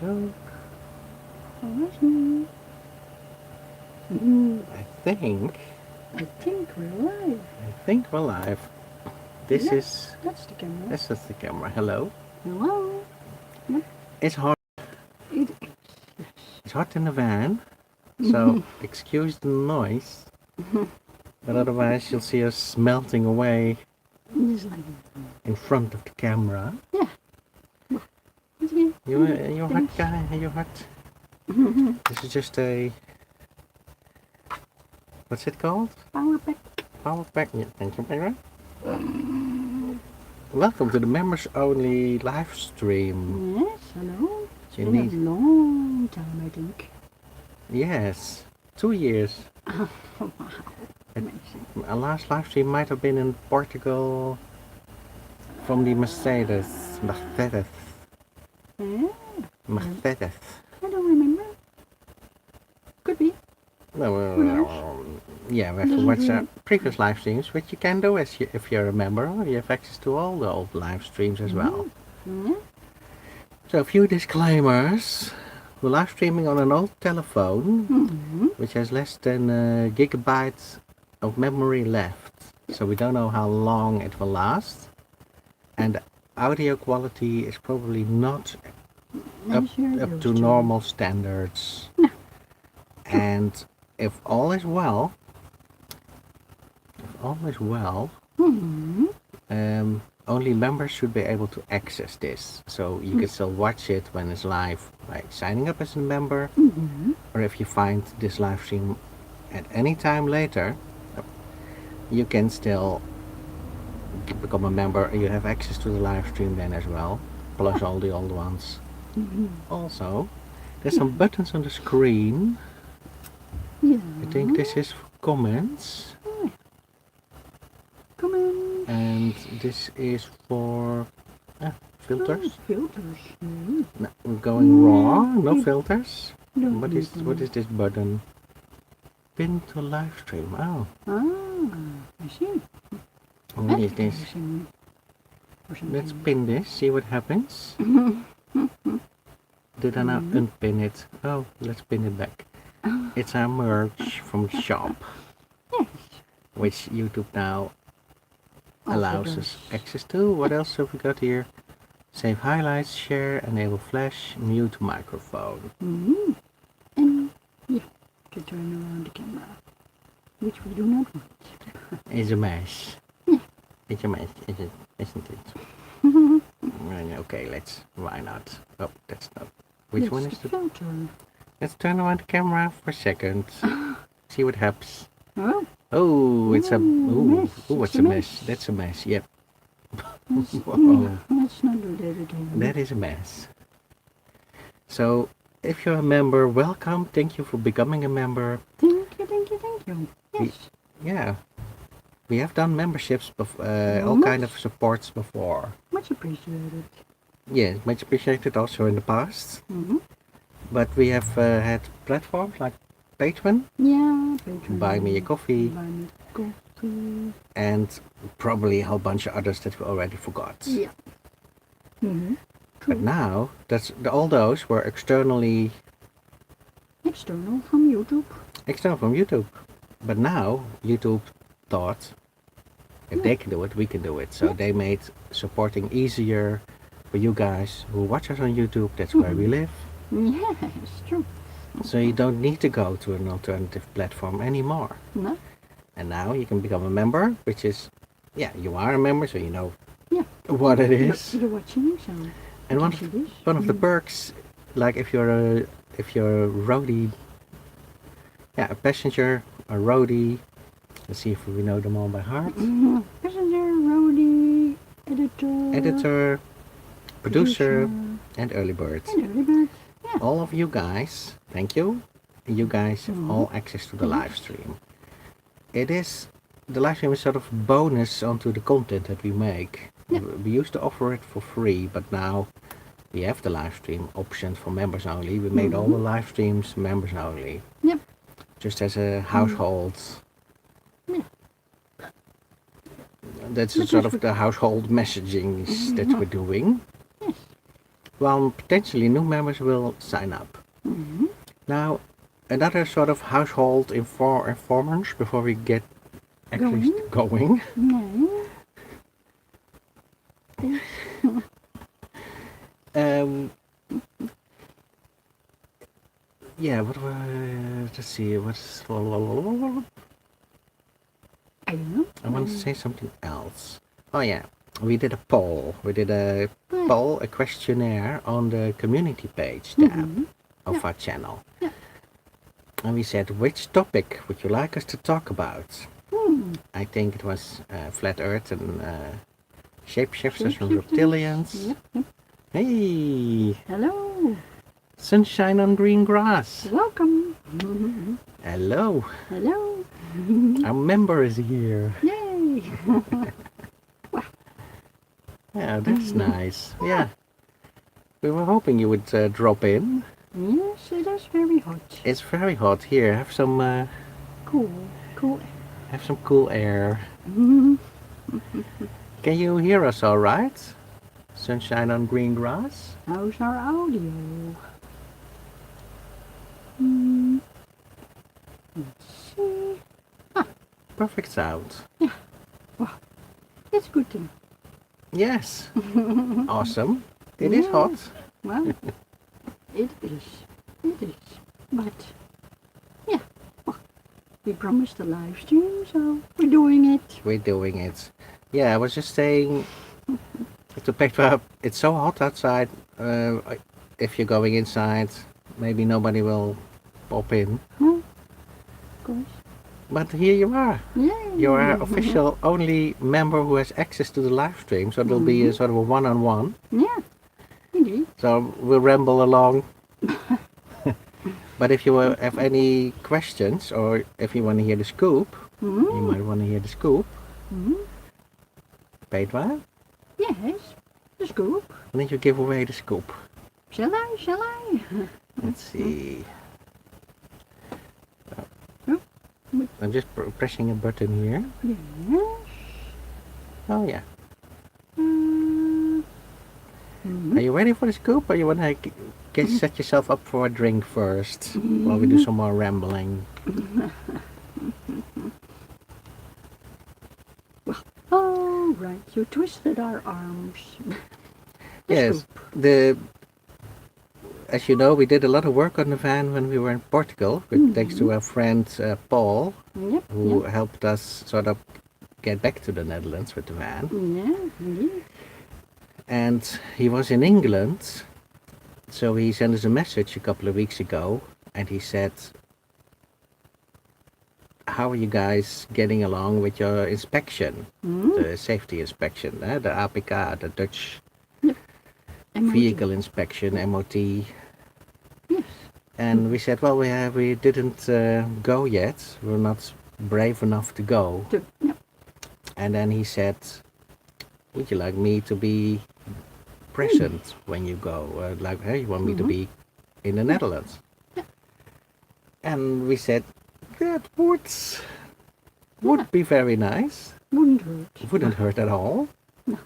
go. I think I think we're live. we're live. This is That's the camera. this is the camera. Hello. Hello. It's hot. It is. It's hot in the van, so excuse the noise. But otherwise, you'll see us melting away Just like in front of the camera. yeah. It's okay. You're hot, guy. You're hot. This is just a, what's it called? Power pack. Power pack. Yeah, thank you, Myra. Welcome to the members only live stream. Yes, hello. It's You been a need, long time, I think. yes, 2 years. Oh, wow. Amazing. Our last live stream might have been in Portugal from the Mercedes. Yeah. Mercedes. I don't remember. Could be. No, Who knows? yeah, we have to watch our previous live streams, which you can do if you're a member. You have access to all the old live streams as well. Yeah. So a few disclaimers. We're live streaming on an old telephone, which has less than a gigabyte of memory left. So we don't know how long it will last. And the audio quality is probably not up to normal standards. No. And if all is well, only members should be able to access this. So you can still watch it when it's live by signing up as a member, or if you find this live stream at any time later, you can still become a member and you have access to the live stream then as well, plus all the old ones. Also, there's some buttons on the screen. Yeah. I think this is for comments. Comments. And this is for filters. Filters. No, we're going raw, no filters. No What is filters. this button? Pin to live stream. Oh, I see. what is this? Let's pin this, see what happens. Did I now unpin it? Oh, let's pin it back. It's our merch from the shop, Yes. which YouTube now allows us access to. What else have we got here? Save highlights, share, enable flash, mute microphone. And yeah, to turn around the camera, which we do not want. It's a mess. It's a mess, isn't it? Okay, why not? Oh, that's not. Which one is the filter? Let's turn around the camera for a second. See what happens. Oh, Oh, it's a, mess. what's It's a a mess? That's a mess, yep. no, let's not do that again. That is a mess. So, if you're a member, welcome. Thank you for becoming a member. Thank you. Yes. Yeah. We have done memberships, all kind of supports before. Much appreciated. Yeah, much appreciated also in the past. But we have had platforms like Patreon, Yeah, Patreon. Buy Me a Coffee, Buy me coffee. and probably a whole bunch of others that we already forgot. Yeah. But now, all those were external External from YouTube. But now, YouTube thought, if they can do it, we can do it. So they made supporting easier for you guys who watch us on YouTube. That's where we live. Yeah, it's true. So you don't need to go to an alternative platform anymore. No? And now you can become a member, which is, yeah, you are a member, so you know Yeah. what it is. You're watching, so. And one of the perks, like if you're a roadie, yeah, a passenger, a roadie. Let's see if we know them all by heart. Passenger, roadie, Editor, producer, and early bird. Yeah. All of you guys, thank you. You guys have all access to the live stream. The live stream is sort of bonus onto the content that we make. Yeah. We used to offer it for free, but now we have the live stream option for members only. We made all the live streams members only. Yep. Just as a household. Yeah. That's sort of the household messaging that we're doing. Yes. well, potentially new members will sign up. Mm-hmm. Now, another sort of household informants before we get actually going. Yeah. Um, yeah, let's see, what's... I don't know. I want to say something else. Oh yeah, we did a poll. We did a poll, a questionnaire on the community page tab of our channel. Yeah. And we said, which topic would you like us to talk about? Hmm. I think it was flat earth and shapeshifters and reptilians. Yep. Hey! Hello. Sunshine on green grass. Welcome. Hello. Hello. Our member is here. Yay. Yeah, that's nice. Yeah. We were hoping you would drop in. Yes, it is very hot. It's very hot here. Have some Cool. have some cool air. Mm-hmm. Can you hear us all right? Sunshine on green grass? How's our audio? Let's see. Perfect sound. Yeah. Well, it's good to know. Yes. Awesome. It is hot. Well, it is. But, yeah. Well, we promised a live stream, so we're doing it. We're doing it. Yeah, I was just saying to Petra, it's so hot outside. If you're going inside, maybe nobody will pop in. Of course. But here you are. Yay. You're our official only member who has access to the live stream, so there'll be a sort of a one-on-one. Yeah, indeed. So we'll ramble along. But if you have any questions, or if you want to hear the scoop, you might want to hear the scoop. Petra, Yes, the scoop. why don't you give away the scoop? Shall I? Let's see. Oh. I'm just pressing a button here. Yes. Oh yeah. Mm-hmm. Are you ready for the scoop, or you want to set yourself up for a drink first while we do some more rambling? All right, you twisted our arms. The Yes. scoop. As you know, we did a lot of work on the van when we were in Portugal, thanks to our friend Paul, Yep. who helped us sort of get back to the Netherlands with the van. Yeah, indeed. And he was in England, so he sent us a message a couple of weeks ago, and he said, how are you guys getting along with your inspection, the safety inspection, the APK, the Dutch MOT. vehicle inspection, MOT. Yes. And we said, well, we didn't go yet. We're not brave enough to go. Yep. And then he said, would you like me to be present when you go? Like, hey, you want me to be in the Netherlands? Yeah. And we said, that would be very nice. Wouldn't hurt. Wouldn't hurt at all. No.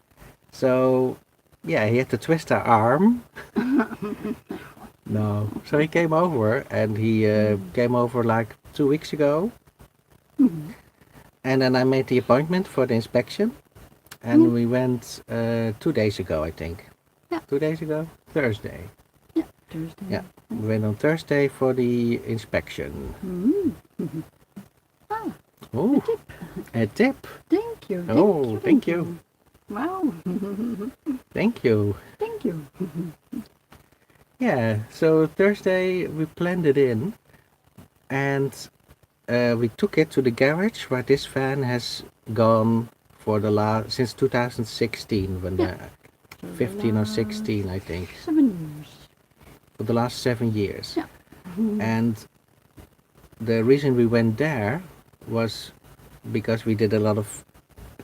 So, yeah, he had to twist our arm. No. So he came over, and he came over like 2 weeks ago. And then I made the appointment for the inspection. And we went 2 days ago, I think. Yeah. 2 days ago? Thursday. Yeah, Thursday. Yeah. We went on Thursday for the inspection. Ah, Oh, a tip. thank you. Oh, thank you. Wow. Thank you. Thank you. Yeah, so Thursday we planned it in, and we took it to the garage where this van has gone for since 2016, when Yeah. 15 or 16, I think, 7 years. for the last 7 years. Yeah. And the reason we went there was because we did a lot of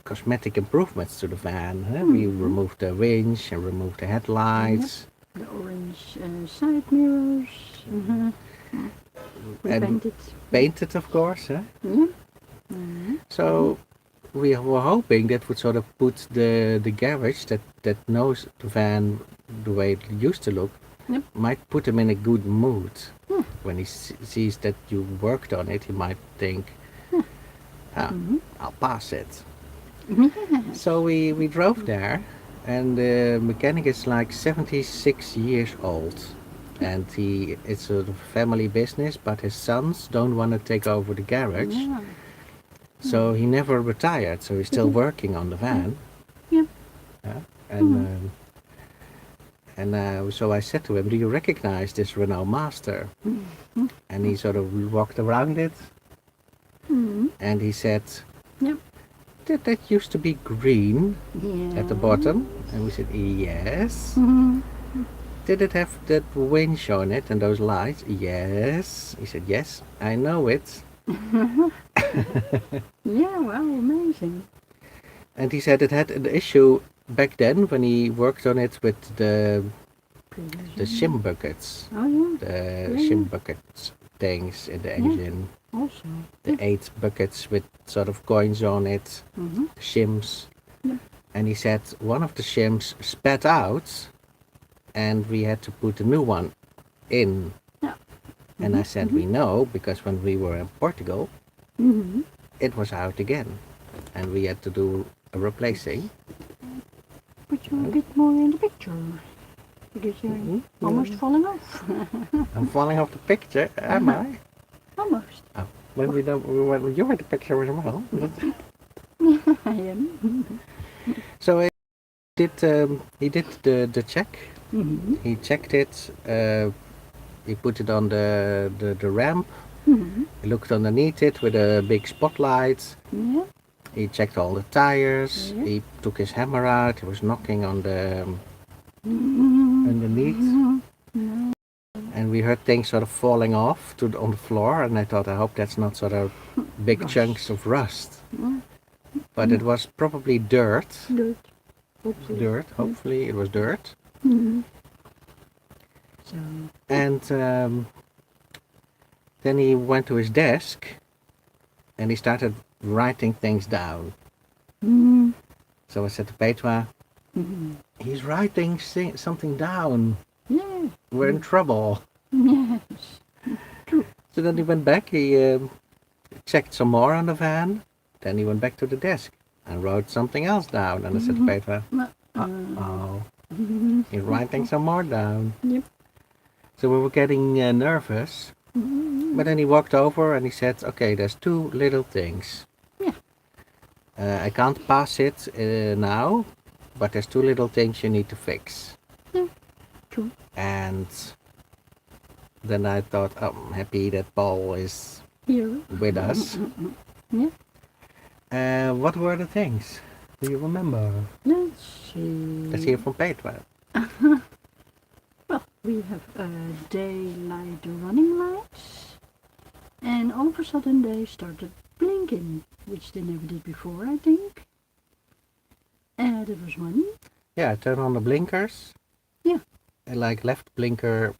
cosmetic improvements to the van. We removed the winch and removed the headlights. The orange side mirrors. We And painted. painted, of course. Yeah. So we were hoping that would sort of put the garage that knows the van the way it used to look, Yep. might put him in a good mood. Yeah. When he sees that you worked on it, he might think, ah, I'll pass it. Yes. So we drove there, and the mechanic is like 76 years old. And it's a family business, but his sons don't want to take over the garage. Yeah. So he never retired, so he's still working on the van. Yeah. Yeah. And so I said to him, do you recognize this Renault Master? And he sort of walked around it, and he said, Yep. that used to be green Yeah. at the bottom? And we said, yes. Mhm. Did it have that winch on it and those lights? Yes. He said, yes, I know it. Yeah, wow, amazing. And he said it had an issue back then when he worked on it with the shim buckets. Oh, yeah. The Yeah. shim buckets things in the engine. Also. The 8 buckets with sort of coins on it. Mm-hmm. The shims. Yeah. And he said one of the shims spat out and we had to put a new one in. Yeah. And I said, we know, because when we were in Portugal, Mm-hmm. it was out again. And we had to do a replacing. Put you a bit more in the picture. Because you're Mhm. almost falling off. I'm falling off the picture, am I? Almost. Oh, when you were the picture as well. I am. So he did the check. Mm-hmm. He checked it. He put it on the ramp. Mm-hmm. He looked underneath it with a big spotlight. Yeah. He checked all the tires. Yeah. He took his hammer out. He was knocking on the Mm-hmm. underneath. No. And we heard things sort of falling off on the floor. And I thought, I hope that's not sort of big Rust. chunks of rust. Yeah. But it was probably dirt. Good. Hopefully. Dirt. Hopefully it was dirt. Mm-hmm. So. And then he went to his desk and he started writing things down. Mm-hmm. So I said to Petra, Mm-hmm. he's writing something down. Yeah. We're in trouble. Yes. So then he went back, he checked some more on the van. Then he went back to the desk and wrote something else down. And I said to Petra, uh-oh, he's writing some more down. Yep. So we were getting nervous. Mm-hmm. But then he walked over and he said, okay, there's 2 little things. Yeah. I can't pass it now, but there's 2 little things you need to fix. Yeah. True. And then I thought, oh, I'm happy that Paul is Here. with us. Yeah. What were the things? Do you remember? Let's see. Let's hear from Petra. Well, we have daylight running lights, and all of a sudden they started blinking, which they never did before, I think. And there was one. Yeah, turn on the blinkers. Yeah. Like left blinker,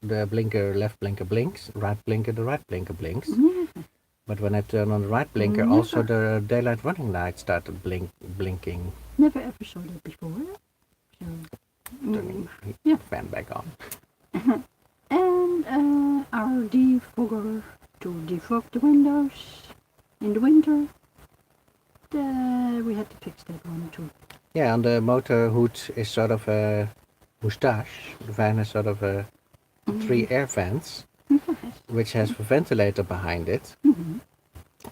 the blinker, left blinker blinks, right blinker, the right blinker blinks. Yeah. But when I turn on the right blinker, Never. also the daylight running light started blinking. Never ever saw that before. So, Turning the Yeah. fan back on. and our defogger to defog the windows in the winter. We had to fix that one too. Yeah, and the motor hood is sort of a moustache. The van has sort of a 3 air vents, which has a ventilator behind it. Mm-hmm.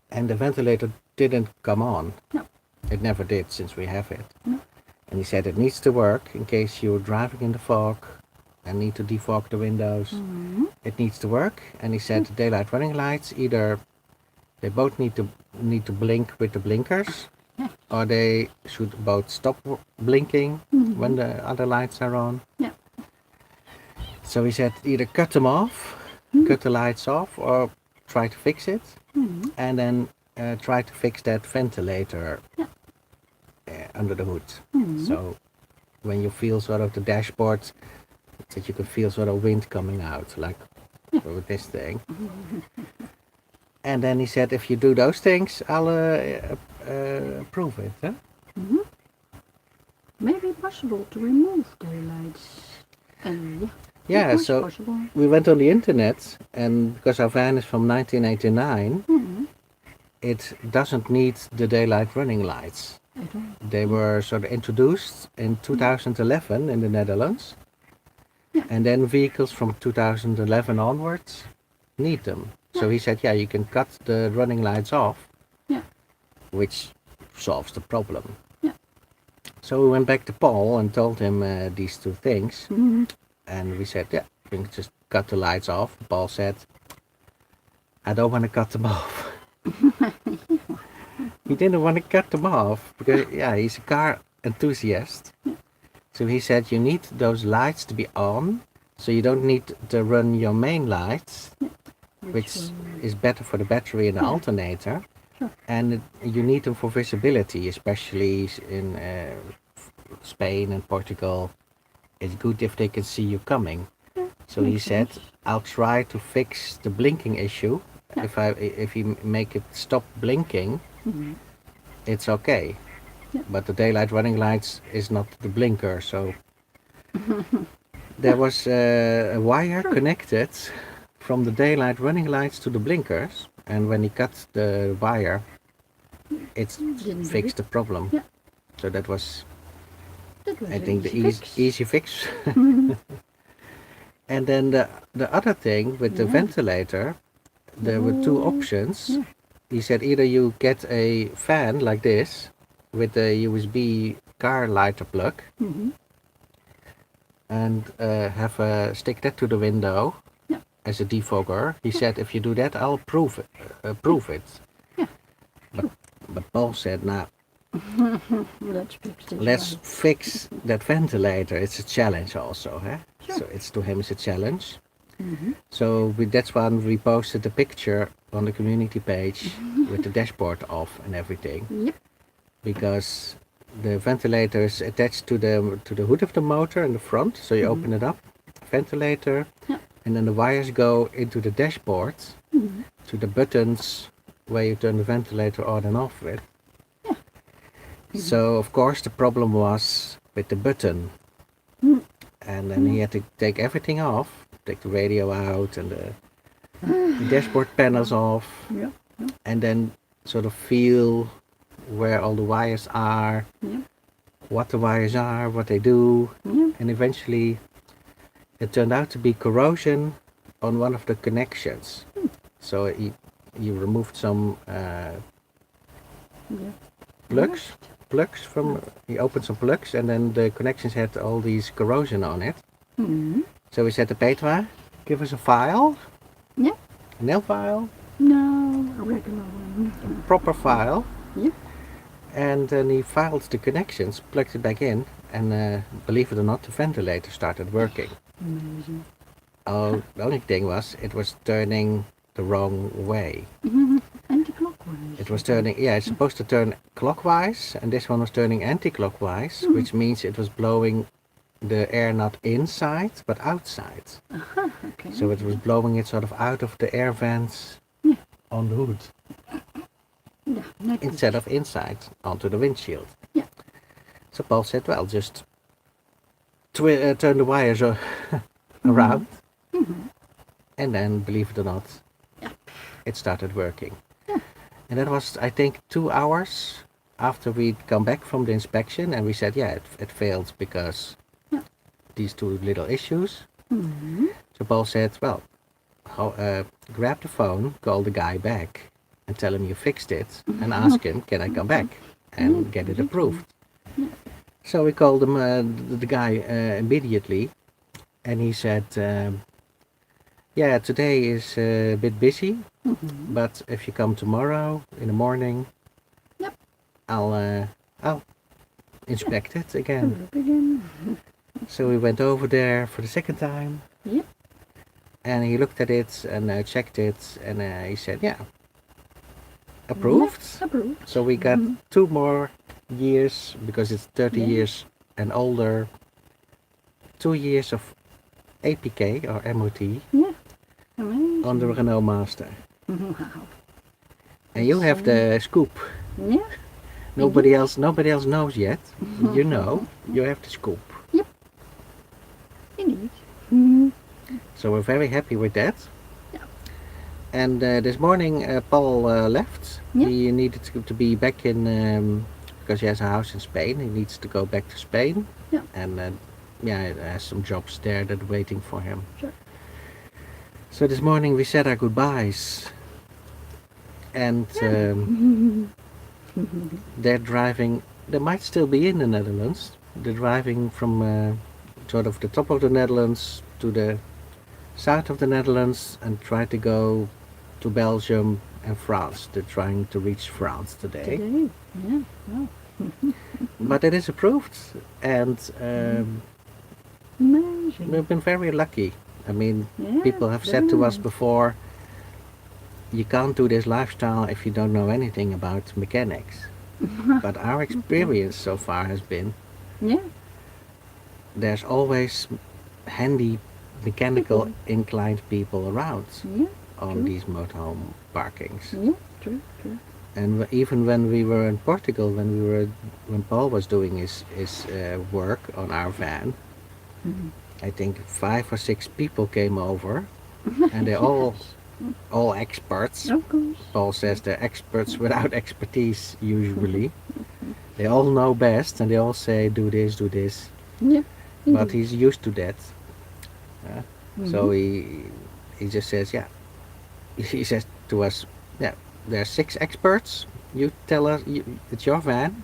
And the ventilator didn't come on. No. It never did since we have it. No. And he said it needs to work in case you're driving in the fog and need to defog the windows. Mm-hmm. It needs to work. And he said the daylight running lights, either they both need to blink with the blinkers, or they should both stop blinking when the other lights are on. Yeah. So he said either cut them off, cut the lights off, or try to fix it, and then try to fix that ventilator under the hood. So when you feel sort of the dashboard, that you can feel sort of wind coming out, like with this thing. And then he said, if you do those things, I'll approve it. Huh? maybe possible to remove daylights. And yeah, Yeah, it was so possible. we went on the internet, and because our van is from 1989, Mm-hmm. it doesn't need the daylight running lights. At all. They were sort of introduced in 2011 in the Netherlands, Yeah. and then vehicles from 2011 onwards need them. So Yeah. he said, yeah, you can cut the running lights off, Yeah. which solves the problem. Yeah. So we went back to Paul and told him these two things, Mm-hmm. and we said, yeah, we can just cut the lights off. Paul said, I don't want to cut them off. He didn't want to cut them off because, yeah, he's a car enthusiast. So he said, you need those lights to be on, so you don't need to run your main lights, which is better for the battery and the alternator. Sure. And you need them for visibility, especially in Spain and Portugal. It's good if they can see you coming. Yeah, So he makes said, sense. I'll try to fix the blinking issue. Yeah. If you make it stop blinking, Mm-hmm. it's okay. Yeah. But the daylight running lights is not the blinker, so there was a wire connected from the daylight running lights to the blinkers, and when he cut the wire, it Didn't do fixed it. the problem. Yeah. So that was, That was I an think, the easy fix. easy fix. Mhm. And then the other thing with the Yeah. ventilator, there were two options. Yeah. He said either you get a fan like this with a USB car lighter plug Mm-hmm. and stick that to the window Yeah. as a defogger. He said if you do that, I'll prove it. Yeah. But Paul said, now Let's fix this. let's right. fix that ventilator. It's a challenge also, huh? Sure. So it's to him it's a challenge. Mm-hmm. So that's when we posted the picture on the community page with the dashboard off and everything, Yep. because the ventilator is attached to the hood of the motor in the front. So you open it up, ventilator, Yeah. and then the wires go into the dashboard Mm-hmm. to the buttons where you turn the ventilator on and off with. Yeah. So of course the problem was with the button, Mm. and then he had to take everything off, take the radio out and the dashboard panels off, Yeah. and then sort of feel where all the wires are, Yeah. what the wires are, what they do, Yeah. and eventually it turned out to be corrosion on one of the connections. So he removed some Yeah. plugs from, he opened some plugs, and then the connections had all these corrosion on it. Mm-hmm. So we said to Petra, give us a file, Yeah. a nail file, No, a regular one. a proper file. Yeah. And then he filed the connections, plugged it back in, and believe it or not, the ventilator started working. Amazing. Oh, the only thing was, it was turning the wrong way. Mm-hmm. Anti-clockwise. It was turning, yeah, it's supposed to turn clockwise, and this one was turning anti-clockwise, which means it was blowing the air not inside, but outside. Okay. So it was blowing it sort of out of the air vents Yeah. on the hood, Yeah. Not good. instead of inside onto the windshield. Yeah. So Paul said, well, just turn the wires around, Mm-hmm. and then, believe it or not, Yeah. it started working. Yeah. And that was, I think, 2 hours after we'd come back from the inspection, and we said, yeah, it failed because Yeah. these two little issues. Mm-hmm. So Paul said, well, grab the phone, call the guy back, and tell him you fixed it, and ask him, can I come back and get it approved? So we called him, the guy immediately, and he said, yeah, today is a bit busy, Mm-hmm. but if you come tomorrow in the morning, Yep. I'll inspect it again. Look again. So we went over there for the second time, Yep. and he looked at it and checked it, and he said, yeah, approved. Yeah, approved. So we got 2 more years, because it's 30 Yeah. years and older, 2 years of APK or MOT Yeah. Amazing. on the Renault Master. Wow. And you have the scoop. Yeah. Nobody else knows yet. You know, you have the scoop. Yep. Indeed. Mm. So we're very happy with that. Yeah. And this morning Paul left. Yeah. He needed to be back in, because he has a house in Spain. He needs to go back to Spain. Yeah. And yeah, he has some jobs there that are waiting for him. Sure. So this morning we said our goodbyes. And they're driving, they might still be in the Netherlands. They're driving from sort of the top of the Netherlands to the south of the Netherlands and try to go to Belgium and France. They're trying to reach France today. Yeah. Wow. But it is approved, and Amazing. we've been very lucky. I mean, Yeah, people have said to us before, you can't do this lifestyle if you don't know anything about mechanics. But our experience so far has been, Yeah. there's always handy mechanical inclined people around Yeah. on True. these motorhome parkings. Yeah. True. True. And even when we were in Portugal, when Paul was doing his work on our van, I think 5 or 6 people came over, and they're all experts. Of course. Paul says they're experts without expertise usually. They all know best, and they all say do this, do this. Yeah. But Indeed. he's used to that. So he just says, yeah. He says to us, yeah, there are 6 experts. You tell us, it's your van.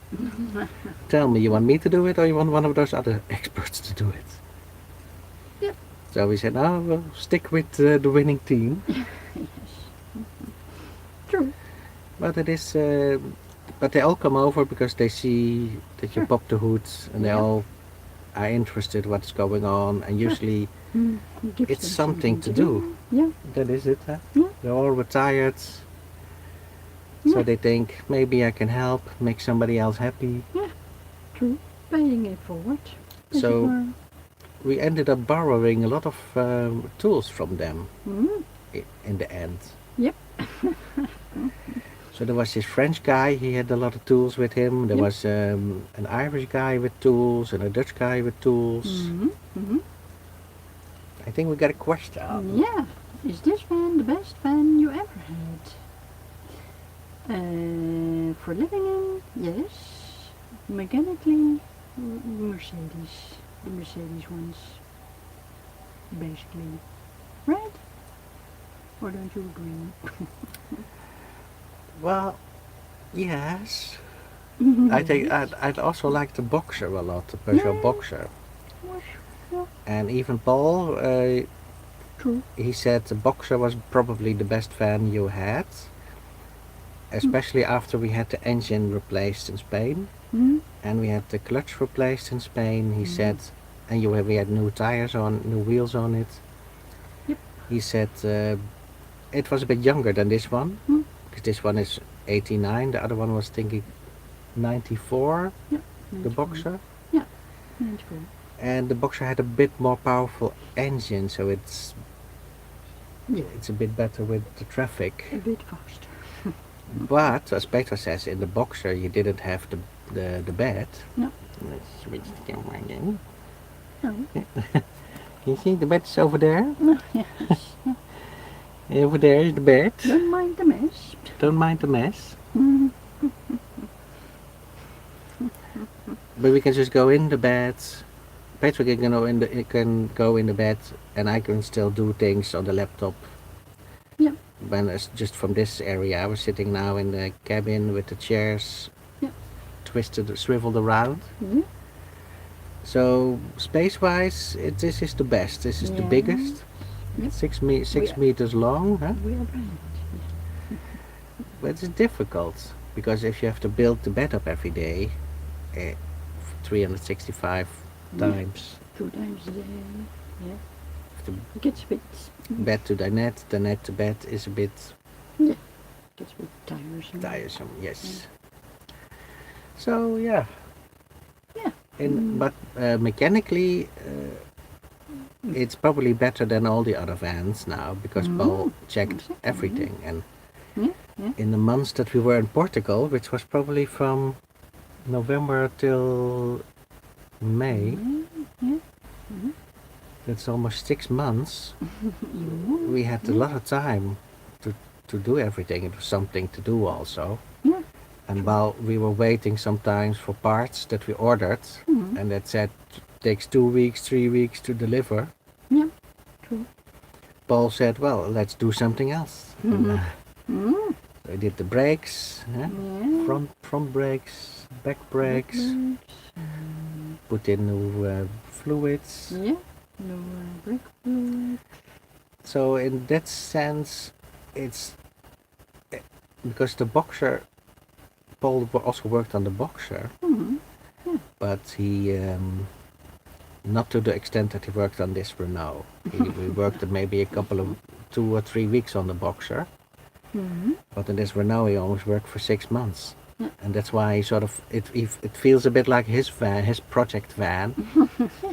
Tell me, you want me to do it or you want one of those other experts to do it? Yep. So we said, no, we'll stick with the winning team. Yes. True. But it is, but they all come over because they see that you pop the hoods, and they all are interested what's going on, and usually Gives it's them something to do. Yeah. That is it, huh? Yeah. They're all retired, Yeah. so they think maybe I can help, make somebody else happy. Yeah. True. Paying it forward. as So- it were. We ended up borrowing a lot of tools from them Mm. in the end. Yep. So there was this French guy, he had a lot of tools with him. There Yep. was an Irish guy with tools and a Dutch guy with tools. Mm-hmm. Mm-hmm. I think we got a question. Yeah. Is this van the best van you ever had? For living in, yes. Mechanically, Mercedes. The Mercedes ones. Basically. Right? Or don't you agree? Well, yes. I think I'd also like the Boxer a lot, the Peugeot Yeah. Boxer. Yeah, And even Paul, true. he said the Boxer was probably the best van you had. Especially after we had the engine replaced in Spain. Mm. And we had the clutch replaced in Spain. He said, and we had new tires on, new wheels on it. Yep. He said it was a bit younger than this one, Mm. because this one is 89. The other one was thinking 94. Yeah. The Boxer, 94. and the Boxer had a bit more powerful engine, so it's Yeah. a bit better with the traffic. A bit faster. But as Peter says, in the Boxer you didn't have the bed. No. Let's switch the camera again. No. You see the bed is over there? No, yes. Over there is the bed. Don't mind the mess. Don't mind the mess. Mm. But we can just go in the bed. Patrick can go in the bed, and I can still do things on the laptop. Yeah. When it's just from this area, I was sitting now in the cabin with the chairs Yeah. twisted, swiveled around. Yeah. So space-wise, this is the best. This is the Yeah. biggest. Yep. 6 are- meters long, huh? We are brand. But it's difficult because if you have to build the bed up every day, 365 Yeah. times, 2 times a day. Yeah. have to It gets a bit. bed to the net to bed is a bit Gets a bit tiresome. tiresome. Yes. So yeah. Yeah. But mechanically, it's probably better than all the other vans now because Paul checked Exactly, everything. And Yeah. Yeah. in the months that we were in Portugal, which was probably from November till May. Yeah. Mhm. That's almost 6 months. You. We had a lot of time to do everything. It was something to do also. Yeah. And while we were waiting sometimes for parts that we ordered, Mhm. and that said takes 2 weeks, 3 weeks to deliver, Yeah. True. Paul said, well, let's do something else. And, Mm. we did the brakes, Yeah. front brakes, back brakes, Brakes. put in new fluids. Yeah. No brake fluid. So in that sense, it's because the Boxer, Paul also worked on the Boxer, Mhm. Yeah. but he not to the extent that he worked on this Renault. We worked maybe a couple of 2 or 3 weeks on the Boxer, Mhm. but in this Renault he almost worked for 6 months. Yeah. And that's why he sort of it feels a bit like his van, his project van,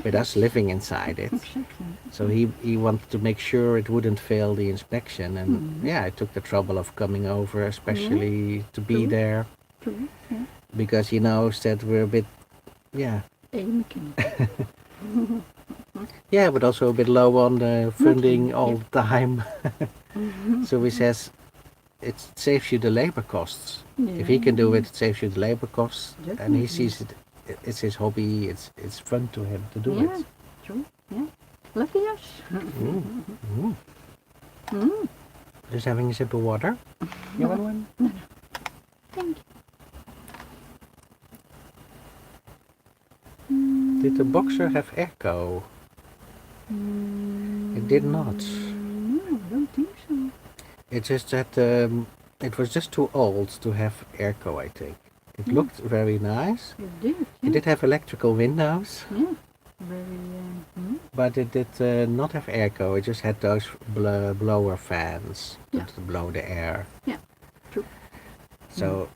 with us living inside it. Exactly. So he wanted to make sure it wouldn't fail the inspection, and Mhm. yeah, I took the trouble of coming over, especially to be True. there, True. Yeah. because he knows that we're a bit, yeah, A mechanic. yeah, but also a bit low on the funding yeah. all the time. Mhm. So he says it saves you the labor costs. Yeah. If he can do it, it saves you the labor costs, and Definitely. he sees it. It's his hobby. It's fun to him to do Yeah. it. True. Yeah. Lucky us. Mm. Mm. Just having a sip of water. You want one? Thank Did the Boxer have airco? you. It did not. No, I don't think so. It's just that it was just too old to have airco, I think. It Yeah. looked very nice. It did. It Yeah. did have electrical windows, Yeah. Very. but it did not have airco. It just had those blower fans Yeah. to blow the air. Yeah. True. So,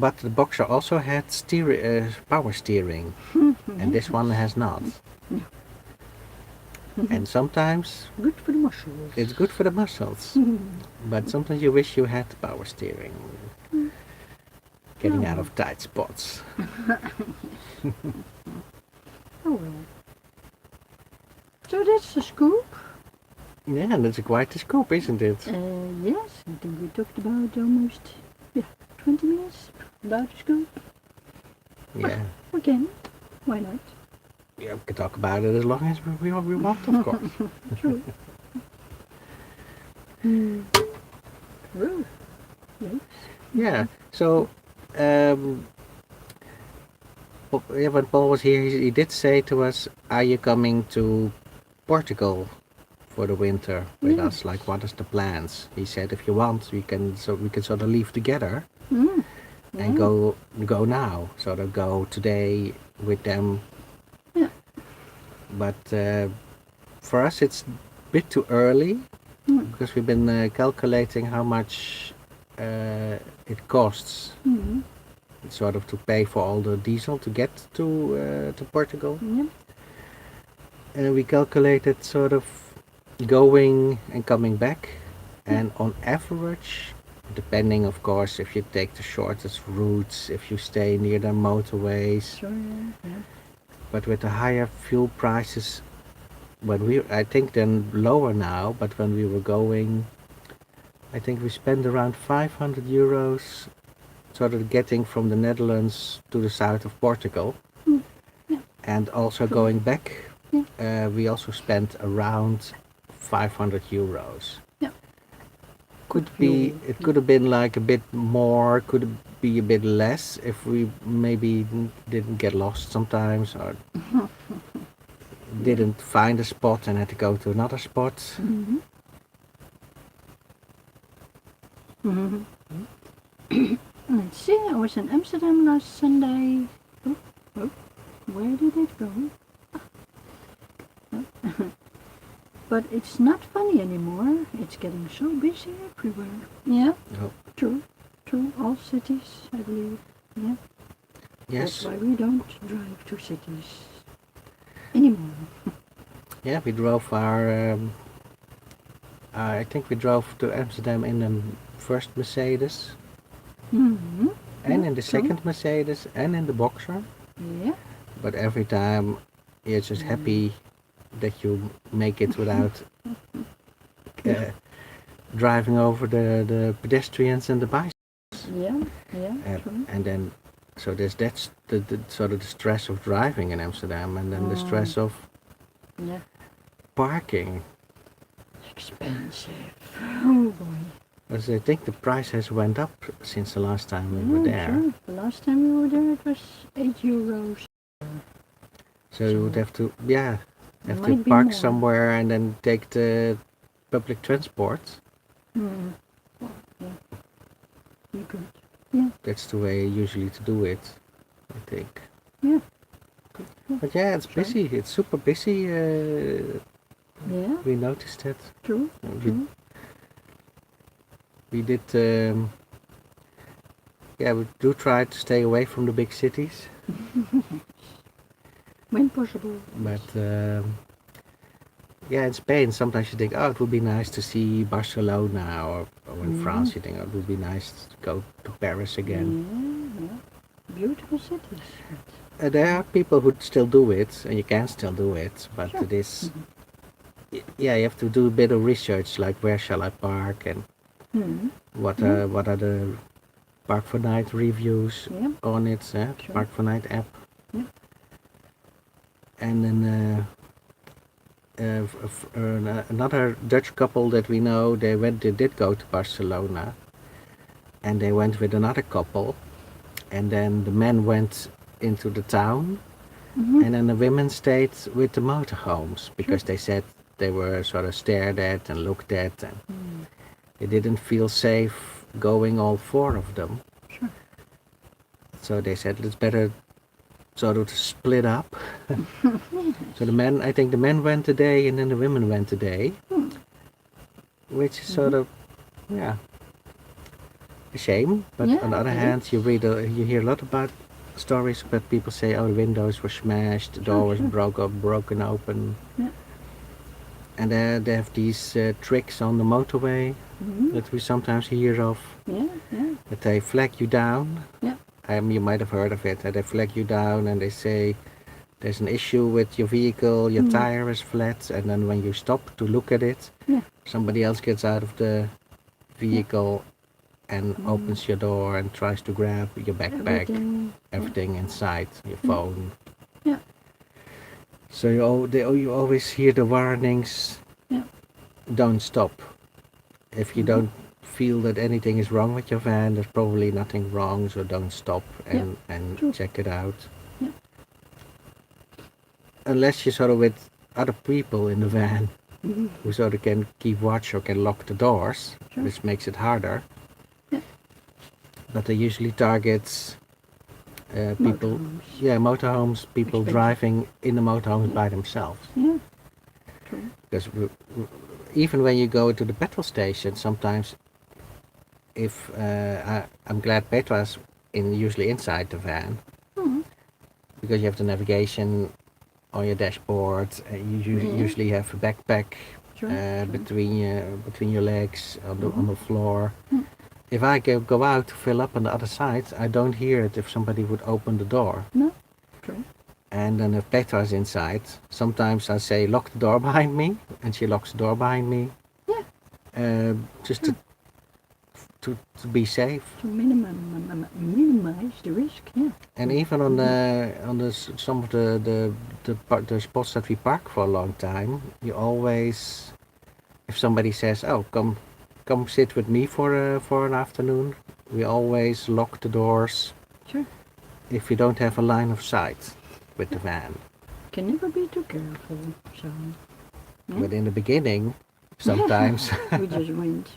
but the Boxer also had power steering, and this one has not. And sometimes Good for the muscles. it's good for the muscles, but sometimes you wish you had power steering, getting out of tight spots. Oh well. So that's the scoop. Yeah, and it's quite a scoop, isn't it? Yes, I think we talked about almost 20 minutes about the scoop. Yeah. We can. Why not? Yeah, we can talk about it as long as we want, of course. True. True. Yes. Yeah. So, when Paul was here, he did say to us, "Are you coming to Portugal for the winter with us? Like, what is the plans?" He said, "If you want, we can sort of leave together and go now. Sort of go today with them." Yeah. But for us, it's a bit too early because we've been calculating how much it costs, sort of to pay for all the diesel to get to Portugal. Yeah. And we calculated sort of going and coming back, and on average, depending of course if you take the shortest routes, if you stay near the motorways, Sure. Yeah. but with the higher fuel prices, I think they're lower now, but when we were going, I think we spent around 500 euros sort of getting from the Netherlands to the south of Portugal. Yeah. And also going back, we also spent around 500 euros. Yeah. It could have been like a bit more, could be a bit less if we maybe didn't get lost sometimes, or didn't find a spot and had to go to another spot. Let's see, I was in Amsterdam last Sunday. Oh, where did it go? But it's not funny anymore. It's getting so busy everywhere. Yeah, Oh. true. All cities, I believe. Yeah. Yes. That's why we don't drive to cities anymore. Yeah, we drove I think we drove to Amsterdam in the first Mercedes. and Yeah, in the true. second Mercedes, and in the Boxer. Yeah. But every time you're just happy that you make it without uh, driving over the pedestrians and the bicycles. Yeah, yeah, true. And then, so that's the sort of the stress of driving in Amsterdam, and then the stress of Yeah. parking. Expensive. Oh boy. Because I think the price has went up since the last time we were Yeah, there. sure. The last time we were there, it was €8. So you would have to, have to Might be park more. somewhere and then take the public transport. Well, yeah. You could. Yeah. That's the way usually to do it, I think. Yeah. Good. Yeah. But yeah, it's Sure. busy. It's super busy. Yeah. We noticed that. True. True. We did. We do try to stay away from the big cities, When possible. but in Spain sometimes you think, oh, it would be nice to see Barcelona, or in France you think, oh, it would be nice to go to Paris again. Yeah. Beautiful cities. There are people who still do it, and you can still do it, but Sure. it is, you have to do a bit of research, like where shall I park, and what are the Park for Night reviews Yeah. on it, Sure. Park for Night app. Yeah. And then another Dutch couple that we know, they did go to Barcelona, and they went with another couple, and then the men went into the town, and then the women stayed with the motorhomes, because they said they were sort of stared at and looked at, and they didn't feel safe going all four of them. Sure. So they said, let's better sort of split up. So I think the men went a day and then the women went a day, which is sort of, a shame. But on the other hand, you hear a lot about stories about people say, oh, the windows were smashed, the door was broken open. Yeah. And they have these tricks on the motorway that we sometimes hear of, Yeah. that they flag you down. Yeah. You might have heard of it. They flag you down and they say there's an issue with your vehicle, your tire is flat, and then when you stop to look at it, somebody else gets out of the vehicle and opens your door and tries to grab your backpack, everything inside, your phone. Yeah. So you always hear the warnings, don't stop. If you don't feel that anything is wrong with your van, there's probably nothing wrong, so don't stop and check it out. Yeah. Unless you're sort of with other people in the van who sort of can keep watch or can lock the doors, which makes it harder. Yeah. But they usually target people, motorhomes, people driving in the motorhomes by themselves. Yeah. True. Because even when you go to the petrol station, sometimes if I'm glad Petra's usually inside the van, because you have the navigation on your dashboard, you usually have a backpack between your legs on the floor. If I go out to fill up on the other side, I don't hear it if somebody would open the door. No. True. And then if Petra's inside, sometimes I say lock the door behind me, and she locks the door behind me. Yeah. Just to be safe. To minimize the risk. Yeah. And even on some of the spots that we park for a long time, you always, if somebody says, oh, come sit with me for an afternoon, we always lock the doors. Sure. If you don't have a line of sight with the van. Can never be too careful. So. Yeah. But in the beginning, sometimes we just went.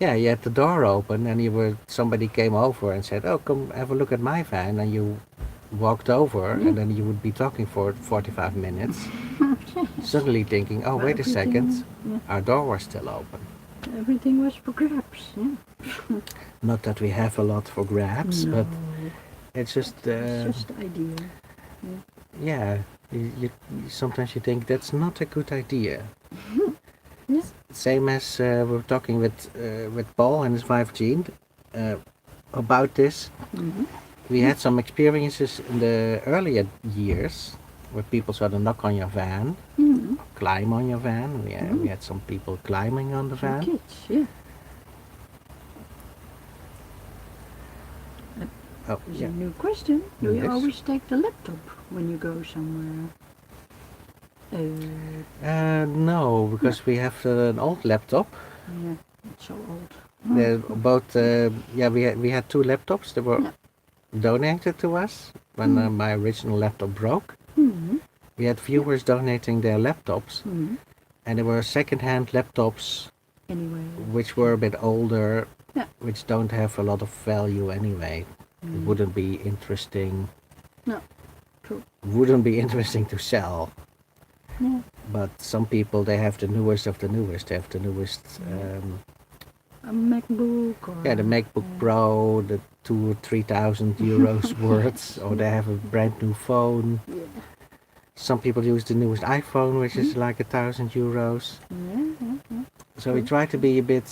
you had the door open and somebody came over and said, oh, come have a look at my van, and you walked over and then you would be talking for 45 minutes, suddenly thinking, oh, wait a second, our door was still open. Everything was for grabs, yeah. Not that we have a lot for grabs, but it's just it's just the idea. You sometimes you think that's not a good idea. Yeah. Same as we were talking with Paul and his wife Jean. about this. Mm-hmm. We had some experiences in the earlier years where people sort of knock on your van, Mm-hmm. climb on your van. We Mm-hmm. had some people climbing on the Some van. kids, yeah. Oh, There's yeah. a new question. Do you Yes. always take the laptop when you go somewhere? No, because we have an old laptop. Yeah, it's so old. They're both, we had two laptops that were Yeah. donated to us when my original laptop broke. Mm-hmm. We had viewers donating their laptops, Mm-hmm. and they were second-hand laptops Anyway. which were a bit older, Yeah. which don't have a lot of value anyway. It wouldn't be interesting. No, true. Wouldn't be interesting to sell. Yeah. But some people, they have the newest of the newest. They have the newest, A MacBook or... the MacBook Pro, the 2,000 or 3,000 euros worth, or they have a brand new phone. Yeah. Some people use the newest iPhone, which is like 1,000 euros. Yeah. So we try to be a bit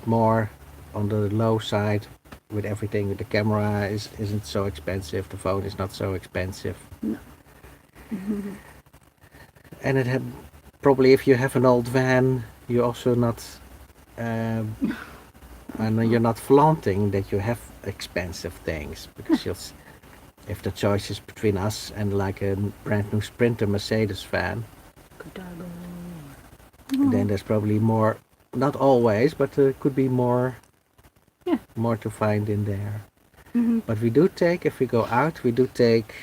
more on the low side with everything. The camera isn't so expensive. The phone is not so expensive. No. And it had probably, if you have an old van, you're also not, and you're not flaunting that you have expensive things, because if the choice is between us and like a brand new Sprinter Mercedes van, then there's probably more. Not always, but there could be more. Yeah. More to find in there. Mm-hmm. But we do take, if we go out, we do take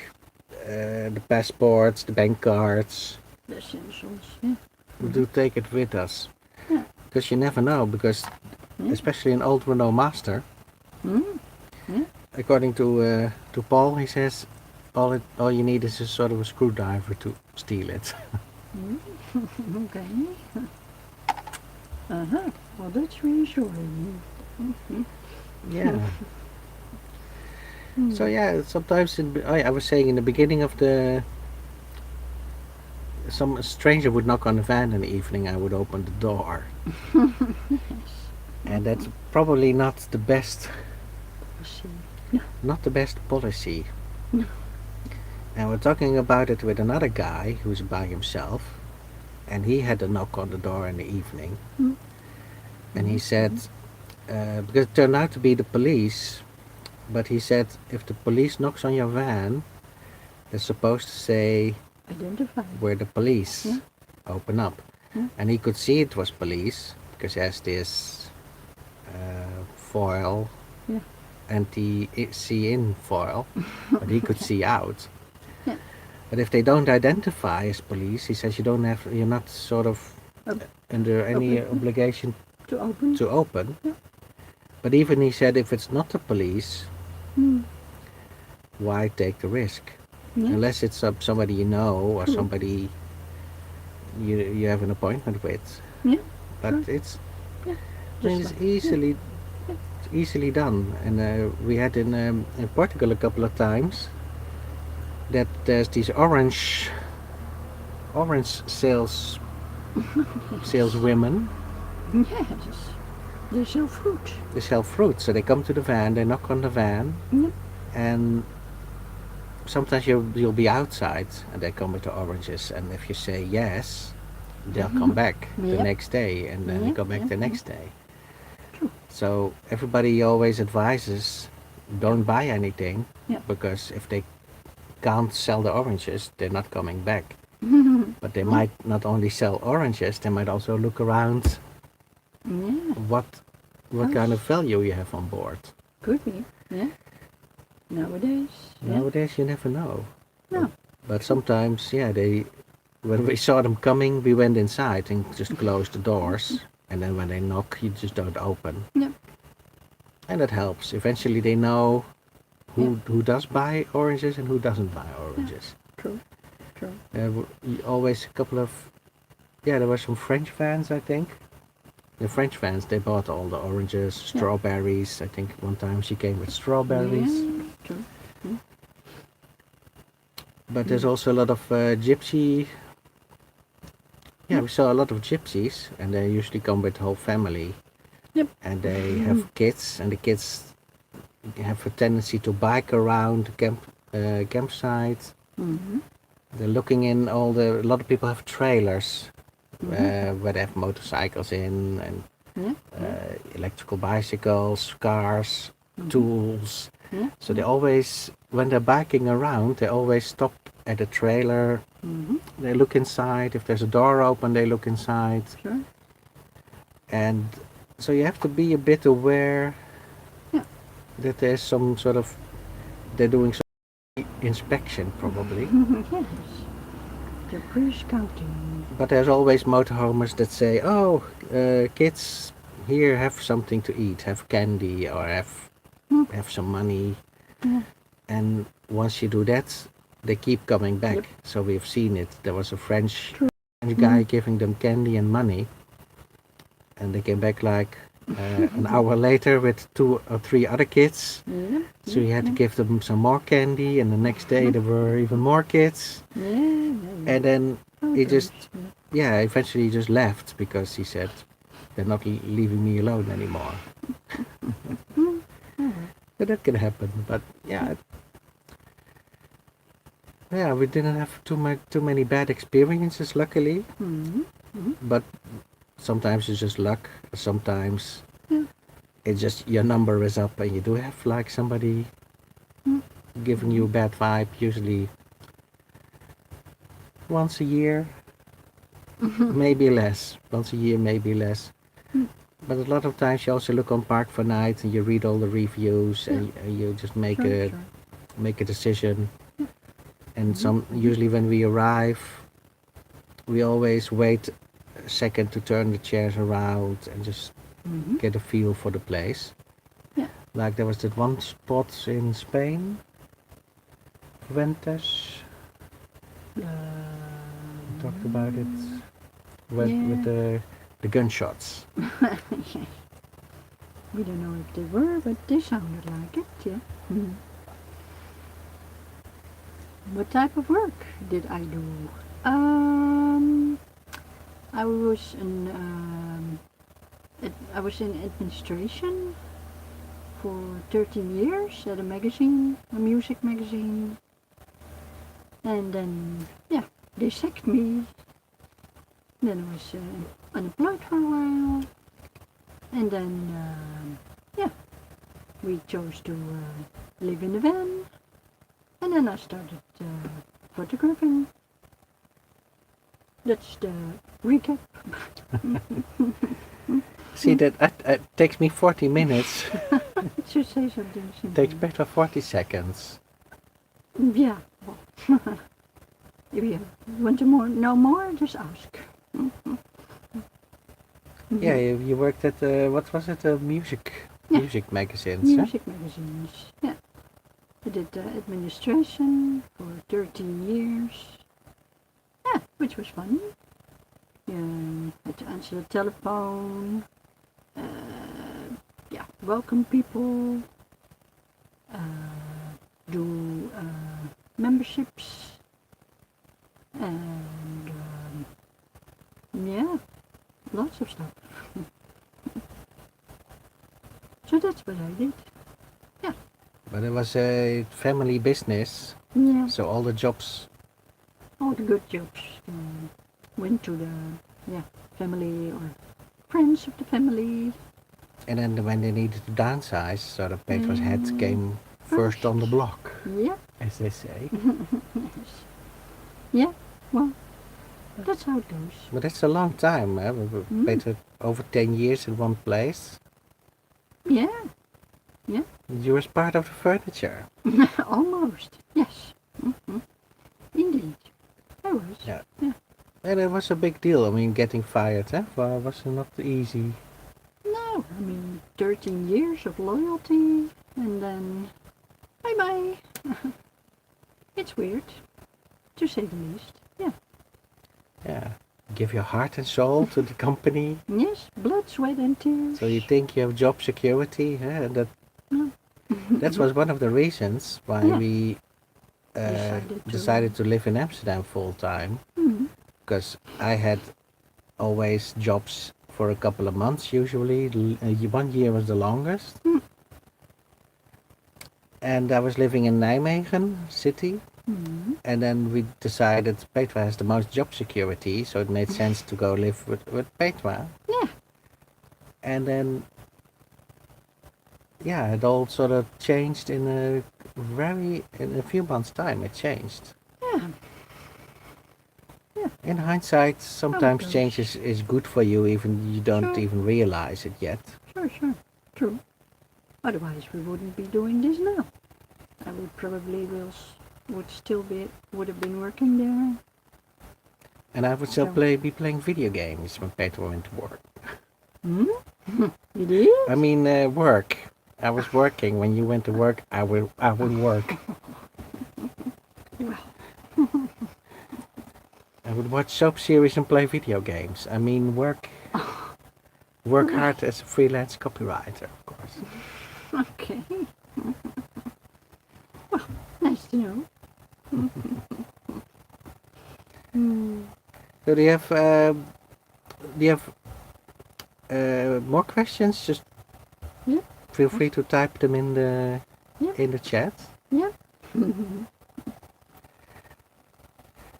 the passports, the bank cards. The essentials, yeah. We do take it with us. Yeah. Because you never know, because especially an old Renault Master, Yeah. according to Paul, he says all you need is a sort of a screwdriver to steal it. Okay. Uh-huh. Well, that's reassuring. Mm-hmm. Yeah. So yeah, sometimes I was saying in the beginning of some stranger would knock on the van in the evening, I would open the door. And that's probably not the best policy. No. And we're talking about it with another guy who's by himself, and he had a knock on the door in the evening. And he said, because it turned out to be the police, but he said if the police knocks on your van, they're supposed to say, Identify. we're the police, Yeah. open up. Yeah. And he could see it was police, because he has this foil, anti-see-in foil, but he could see out. Yeah. But if they don't identify as police, he says you're not sort of under any obligation To open. to open. Yeah. But even he said if it's not the police, why take the risk? Yeah. Unless it's somebody you know or somebody you have an appointment with. Yeah. But it's Just it's easily done. And we had in Portugal a couple of times that there's these orange saleswomen. Yes. They sell fruit. They sell fruit, so they come to the van, they knock on the van, Yeah. and sometimes you'll be outside and they come with the oranges, and if you say yes, they'll come back the Yep. next day, and then they come back the next day. True. So everybody always advises don't buy anything, Yeah. because if they can't sell the oranges, they're not coming back. But they might not only sell oranges, they might also look around Yeah. what kind of value you have on board. Could be. Yeah. Nowadays. Nowadays you never know. No. But sometimes, when we saw them coming, we went inside and just closed the doors. And then when they knock, you just don't open. Yeah. And that helps. Eventually they know who does buy oranges and who doesn't buy oranges. True. True. Always a couple of, there were some French fans, I think. The French fans, they bought all the oranges, strawberries. I think one time she came with strawberries. Yeah. True. But there's also a lot of gypsy. Yeah, we saw a lot of gypsies, and they usually come with the whole family. Yep. and they have kids, and the kids have a tendency to bike around the campsite. Mm-hmm. They're looking in a lot of people have trailers Mm-hmm. where they have motorcycles in, and Yeah. Yeah. electrical bicycles, cars, Mm-hmm. tools. Yeah. So they always, when they're biking around, they always stop at a trailer. Mm-hmm. They look inside. If there's a door open, they look inside. Sure. And so you have to be a bit aware Yeah. that there's some sort of, they're doing some inspection probably. Yes. They're pre-scouting. But there's always motorhomers that say, oh, kids, here, have something to eat, have candy, or have some money. Yeah. And once you do that, they keep coming back. Yep. So we've seen it. There was a French True. guy giving them candy and money, and they came back like an hour later with 2 or 3 other kids. Yeah. So you had to give them some more candy, and the next day there were even more kids. Yeah. Yeah. And then How he it just, goes, yeah. eventually he just left because he said, they're not leaving me alone anymore. Mm. Oh, So that can happen, but yeah. Yeah, we didn't have too many bad experiences, luckily. mm-hmm. Mm-hmm. But sometimes it's just luck. Sometimes Yeah. it's just your number is up and you do have like somebody Mm. giving you a bad vibe, usually once a year, maybe less. Once a year, maybe less. Mm. But a lot of times you also look on Park for Night and you read all the reviews, and you just make Sure, make a decision. Yeah. And usually when we arrive, we always wait a second to turn the chairs around and just Mm-hmm. get a feel for the place. Yeah. Like there was that one spot in Spain, Fuentes. We talked about it with the gunshots. We don't know if they were, but they sounded like it, yeah. Mm. What type of work did I do? I was I was in administration for 13 years at a magazine, a music magazine. And then, yeah, they sacked me. Then I was unemployed for a while. And then, yeah, we chose to live in a van. And then I started photographing. That's the recap. See, that takes me 40 minutes. It should say something simple. Takes better 40 seconds. Yeah, well, if you want to know more, just ask. Yeah, you worked at, what was it, music magazines, Music magazines, yeah. I did administration for 13 years. Yeah, which was fun. Had to answer the telephone, yeah, welcome people, do memberships, and yeah, lots of stuff. So that's what I did. Yeah. But it was a family business, Yeah. so all the jobs. All the good jobs went to the family or friends of the family. And then when they needed to downsize, so the paper's head came first on the block, Yeah. as they say. Yes. Yeah. Well, that's how it goes. But that's a long time. We painted over 10 years in one place. Yeah. Yeah. You was part of the furniture. Almost. Yes. Mm-hmm. Indeed. I was. Yeah. Yeah. And it was a big deal. I mean, getting fired, well, was not easy. No, I mean 13 years of loyalty, and then bye-bye. It's weird, to say the least. Yeah. Yeah. Give your heart and soul to the company. Yes, blood, sweat, and tears. So you think you have job security? That that was one of the reasons why we decided to live in Amsterdam full time. Mm-hmm. Because I had always jobs for a couple of months usually. 1 year was the longest. Mm. And I was living in Nijmegen city. Mm. And then we decided Petra has the most job security, so it made sense to go live with Petra. Yeah. And then, yeah, it all sort of changed in a few months' time. It changed. Yeah. Yeah. In hindsight, sometimes goes. change is good for you, even you don't Sure. even realize it yet. Sure. True. Otherwise, we wouldn't be doing this now. I would probably would have been working there. And I would still So- be playing video games when Petra went to work. Hmm? You did? I mean, work. I was working. When you went to work, I would work. Well, I would watch soap series and play video games. I mean, work hard as a freelance copywriter, of course. okay. Well, nice to know. So do you have more questions? Just Yeah. feel free to type them in the chat. Yeah.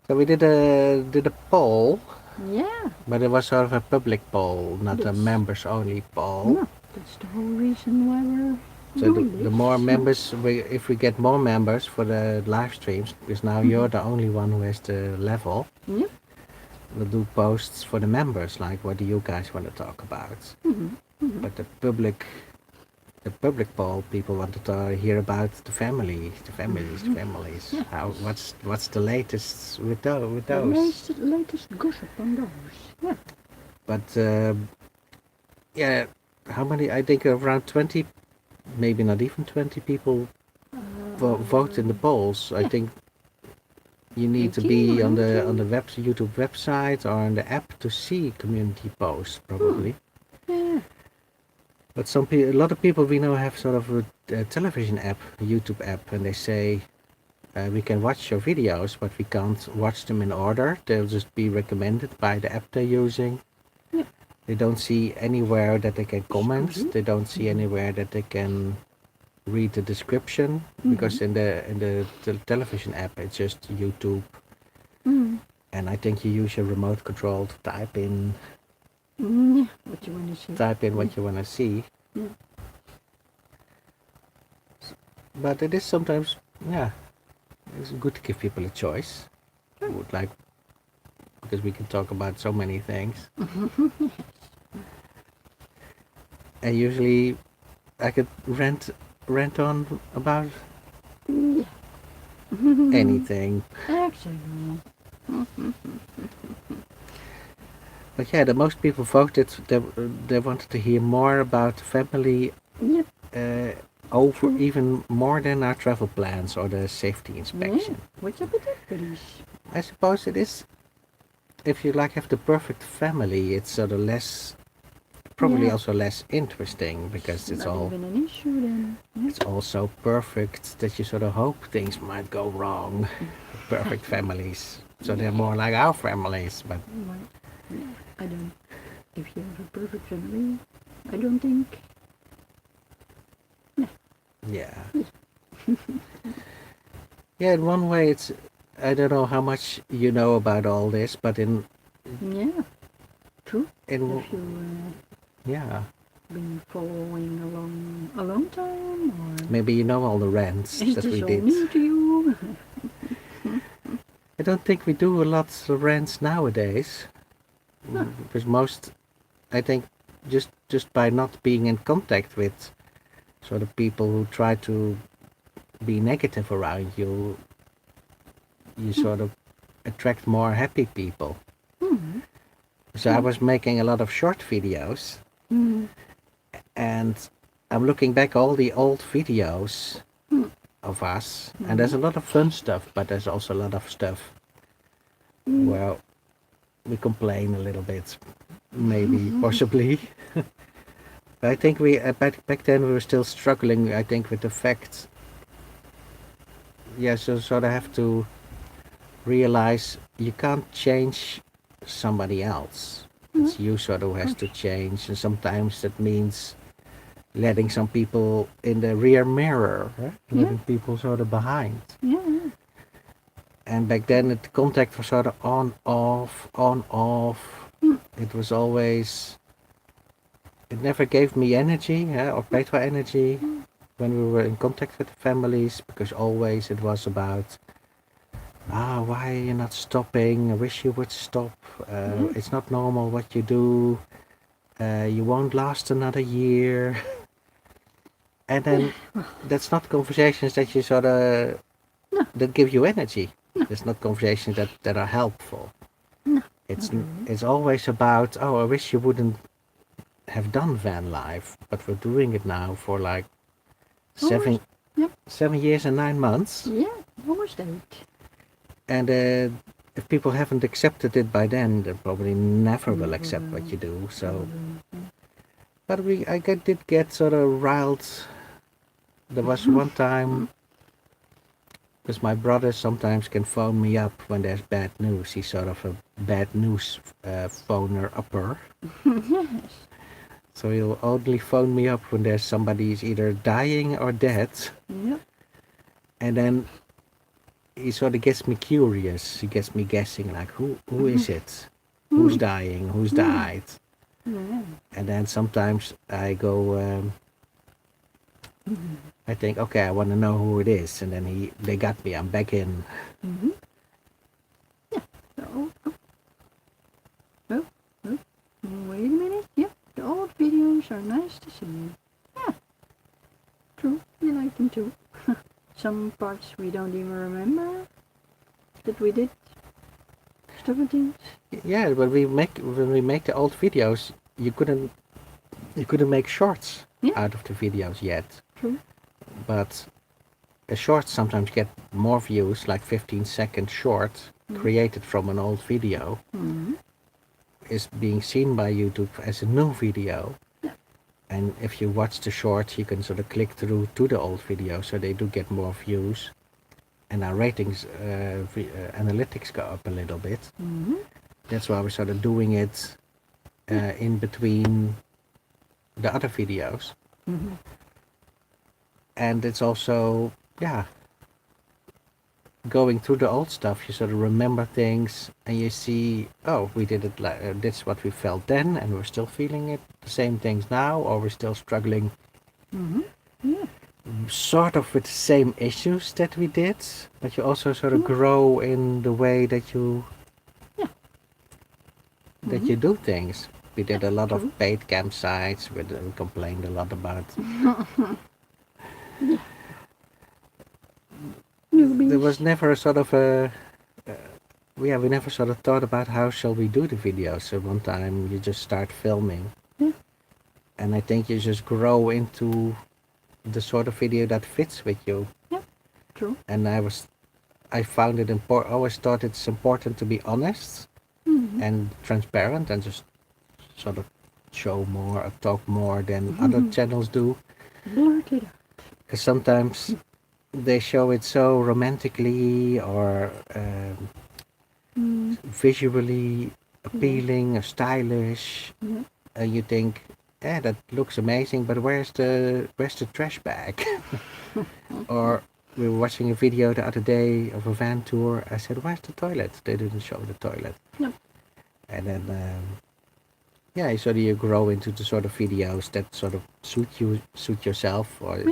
So we did a poll, Yeah. but it was sort of a public poll, not a Yes. members only poll. No, that's the whole reason why we're So doing the this. more members, if we get more members for the live streams, because now you're the only one who has the level, Yep. we'll do posts for the members, like what do you guys want to talk about. But the public poll, people wanted to hear about the families. Yeah. How what's the latest with The those? latest gossip on those. Yeah. But yeah, how many? I think around 20, maybe not even 20 people vote in the polls. I think you need to 18 be or on the 19. YouTube website or on the app to see community posts probably. Yeah. But a lot of people we know have sort of a television app, a YouTube app, and they say we can watch your videos, but we can't watch them in order. They'll just be recommended by the app they're using. Yeah. They don't see anywhere that they can comment. Screen. They don't see anywhere that they can read the description, because in the television app it's just YouTube, and I think you use your remote control to type in Yeah. What you want to see? what you want to see. Yeah. But it is sometimes, yeah, it's good to give people a choice. I would like, because we can talk about so many things. And usually I could rant on about Yeah. anything. Actually. But yeah, the most people voted, they wanted to hear more about family, Yep. over even more than our travel plans or the safety Yeah. inspection. What's up with that, please? I suppose it is, if you like have the perfect family, it's sort of less, probably Yeah. also less interesting, because it's not all even an issue then. Yeah. it's all so perfect that you sort of hope things might go wrong. Perfect families, so they're more like our families. But Well, no, I don't. If you have a perfect family, I don't think. yeah, yeah. In one way, it's, I don't know how much you know about all this, but Yeah. True. in If you yeah, been following along a long time, or maybe you know all the rants is that this we all did. new to you? I don't think we do a lot of rants nowadays, because I think, just by not being in contact with sort of people who try to be negative around you, you sort of attract more happy people. So I was making a lot of short videos, and I'm looking back all the old videos of us, and there's a lot of fun stuff, but there's also a lot of stuff where we complain a little bit, maybe, possibly. But I think we back then we were still struggling, I think, with the fact, yeah, so sort of have to realize you can't change somebody else. It's you sort of has to change, and sometimes that means letting some people in the rear mirror, huh? Letting people sort of behind. Yeah. And back then, the contact was sort of on, off, on, off. It was always. It never gave me energy, or Petra energy, when we were in contact with the families, because always it was about, why are you not stopping? I wish you would stop. It's not normal what you do. You won't last another year. And then that's not conversations that you sort of, that give you energy. It's not conversations that are helpful. No. It's always about, I wish you wouldn't have done van life, but we're doing it now for like 7 years and 9 months. Yeah, almost 8. And if people haven't accepted it by then, they probably never will accept what you do. So, but I did get sort of riled. There was one time, because my brother sometimes can phone me up when there's bad news. He's sort of a bad news phoner upper. Yes. So he'll only phone me up when there's somebody is either dying or dead. Yep. And then he sort of gets me curious. He gets me guessing, like, who is it? Who's dying? Who's died? Yeah. And then sometimes I go, I think, okay, I want to know who it is. And then they got me. I'm back in. Yeah. Oh. Wait a minute. Yep. The old videos are nice to see. Yeah. True. We like them too. Some parts we don't even remember that we did stuff with these. Yeah, when we make the old videos, you couldn't make shorts out of the videos yet. True. But a short sometimes get more views, like 15-second short created from an old video is being seen by YouTube as a new video. And if you watch the short, you can sort of click through to the old video, so they do get more views. And our ratings, analytics go up a little bit. That's why we're sort of doing it in between the other videos. And it's also, going through the old stuff, you sort of remember things and you see, we did it, that's what we felt then, and we're still feeling it, the same things now, or we're still struggling sort of with the same issues that we did, but you also sort of grow in the way that you that you do things. We did a lot of paid campsites, we complained a lot about there was never a sort of we never sort of thought about how shall we do the videos. So one time you just start filming, and I think you just grow into the sort of video that fits with you. Yeah, true. And I found it important. I always thought it's important to be honest and transparent, and just sort of show more or talk more than other channels do. Blurt it out. Because sometimes they show it so romantically or visually appealing or stylish, and you think, that looks amazing, but where's the trash bag? Or we were watching a video the other day of a van tour. I said, where's the toilet? They didn't show the toilet. No. And then so you grow into the sort of videos that sort of suit yourself, or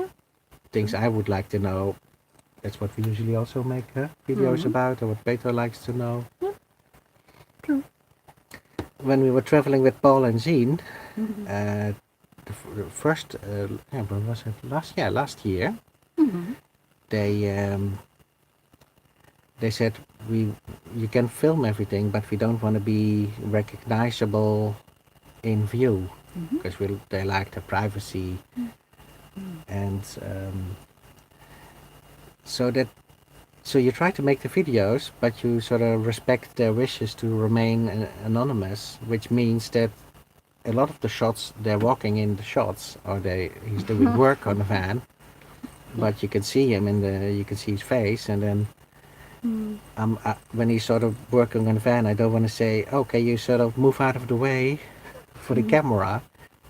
things I would like to know. That's what we usually also make videos about, or what Peter likes to know. Yeah. True. When we were traveling with Paul and Zine, the first, when was it? Last year, they said you can film everything, but we don't want to be recognizable in view, because they like the privacy, and so you try to make the videos, but you sort of respect their wishes to remain anonymous, which means that a lot of the shots, they're walking in the shots, or he's doing work on the van, but you can see him you can see his face, and then When he's sort of working on a van, I don't want to say, okay, you sort of move out of the way for the camera,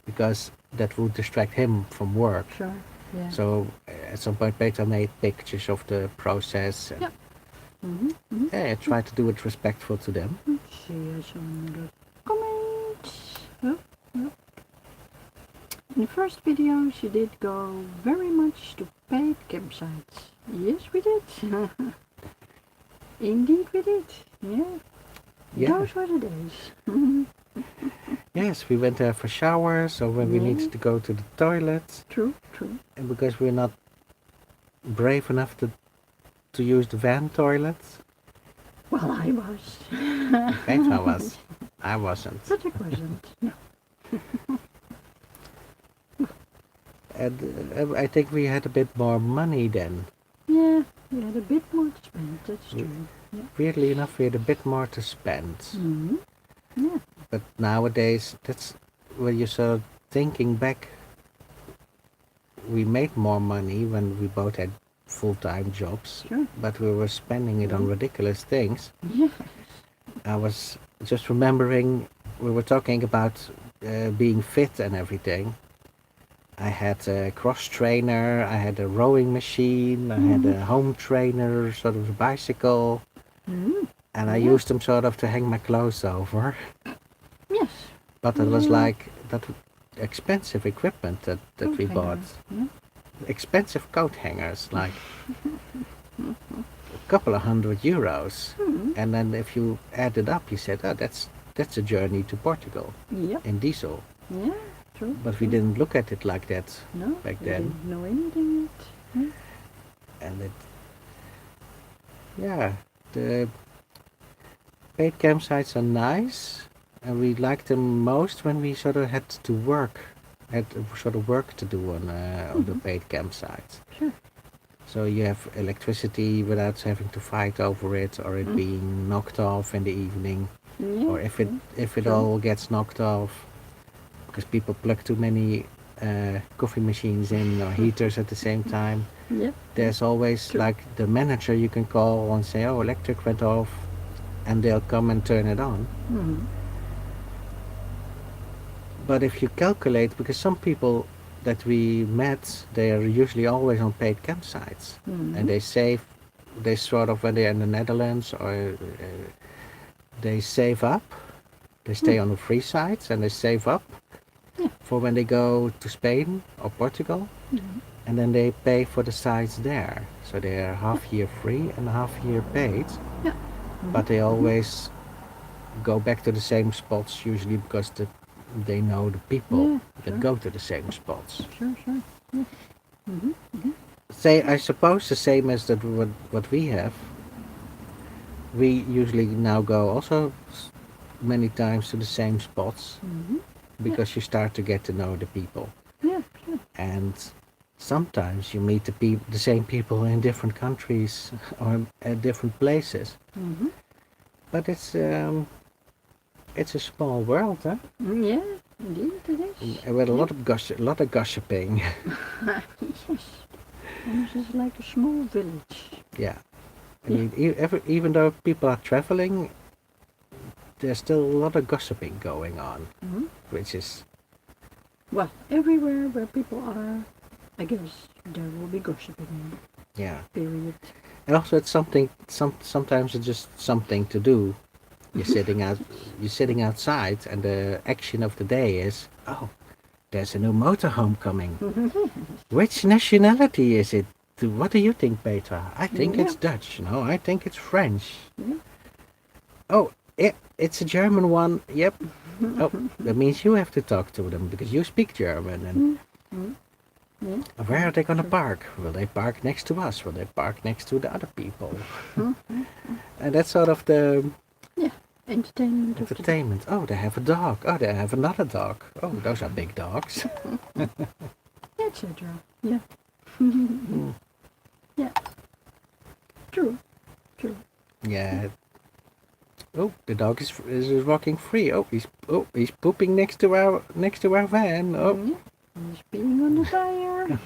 because that would distract him from work. Sure. Yeah. So at some point, Peter made pictures of the process. And, Yeah. yeah, I tried to do it respectful to them. See some comments. Oh, oh. In the first video, she did go very much to paid campsites. Yes, we did. Indeed, we did. Yeah. Yeah. Those were the days. Yes, we went there for showers, or when we Yeah. needed to go to the toilet, True, true. and because we're not brave enough to use the van toilets. Well, I was. Petra was. I wasn't. But it wasn't. No. And I think we had a bit more money then. Yeah, we had a bit more to spend, that's true. Yeah. Weirdly enough, we had a bit more to spend. Mm-hmm. Yeah. But nowadays, that's when you're sort of thinking back, we made more money when we both had full-time jobs, Sure. but we were spending it on ridiculous things. Yeah. I was just remembering, we were talking about being fit and everything. I had a cross trainer, I had a rowing machine, I had a home trainer, sort of a bicycle, Mm-hmm. and I Yeah. used them sort of to hang my clothes over. Yes. But it was Yeah. like that expensive equipment that Coat we hanger. bought. Yeah. Expensive coat hangers, like a couple of €100. Mm-hmm. And then if you add it up, you said, oh, that's a journey to Portugal Yep. in diesel. Yeah. True. But we true. didn't look at it like that No. back we then. didn't know anything yet. Yeah. And the paid campsites are nice, and we liked them most when we sort of had to work, had sort of work to do on the paid campsites. Sure. So you have electricity without having to fight over it, or it being knocked off in the evening, Yeah. or if it Sure. all gets knocked off because people plug too many coffee machines in or heaters at the same time. Yeah. There's always True. like the manager you can call and say, oh, electric went off, and they'll come and turn it on. Mm-hmm. But if you calculate, because some people that we met, they are usually always on paid campsites, Mm-hmm. and they sort of, when they're in the Netherlands, or they save up, they stay on the free sites, and they save up Yeah. for when they go to Spain or Portugal, Mm-hmm. and then they pay for the sites there. So they are half year free and half year paid, Yeah. Mm-hmm. but they always go back to the same spots, usually because they know the people Yeah, that sure. go to the same spots. Sure, sure. Yeah. Mm-hmm. Mm-hmm. I suppose the same as that what we have. We usually now go also many times to the same spots, Mm-hmm. because you start to get to know the people, Yeah, sure. and sometimes you meet the same people in different countries or at different places. Mm-hmm. But it's a small world, huh? Yeah, indeed it is. With a lot of gossiping. Yes. And this is like a small village. Yeah. I mean, even though people are traveling, there's still a lot of gossiping going on, Mm-hmm. which is, Well, everywhere where people are, I guess there will be gossiping. yeah. Period. And also it's sometimes it's just something to do. You're sitting outside, and the action of the day is, oh, there's a new motorhome coming. Which nationality is it? What do you think, Petra? I think it's Dutch. No, I think it's French. Yeah. Oh, it's a German one. Yep. Oh, that means you have to talk to them because you speak German. And Yeah. where are they going to park? Will they park next to us? Will they park next to the other people? And that's sort of the Yeah. Entertainment of the day. entertainment. Oh, they have a dog. Oh, they have another dog. Oh, those are big dogs. Etc. Yeah. Yeah. True. True. Yeah. Oh, the dog is walking free. Oh, he's pooping next to our van. Oh, Yeah. He's peeing on the tire.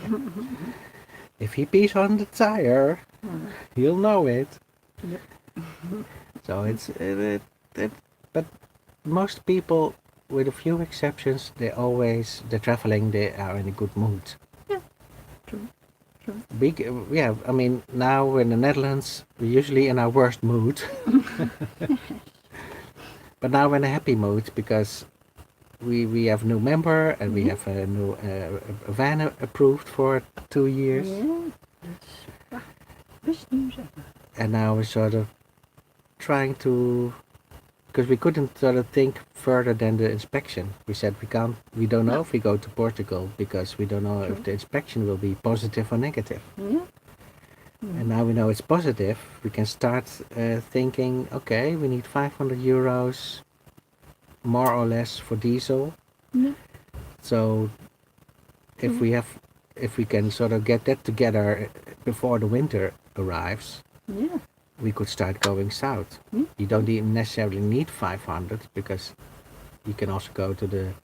if he pees on the tire, he'll know it. Yep. So but most people, with a few exceptions, they're traveling. They are in a good mood. Yeah, true, true. Yeah, I mean, now in the Netherlands, we're usually in our worst mood, but now we're in a happy mood because we have a new member and we Mhm. have a new van approved for 2 years, Yeah, that's best news ever. and now we're sort of trying to, because we couldn't sort of think further than the inspection. We said we don't know No, if we go to Portugal because we don't know if true. the inspection will be positive or negative. Yeah. And now we know it's positive, we can start thinking, okay, we need 500 euros more or less for diesel. Yeah, So if true. we have, if we can sort of get that together before the winter arrives, Yeah. we could start going south. Hmm? You don't even necessarily need 500 because you can also go to the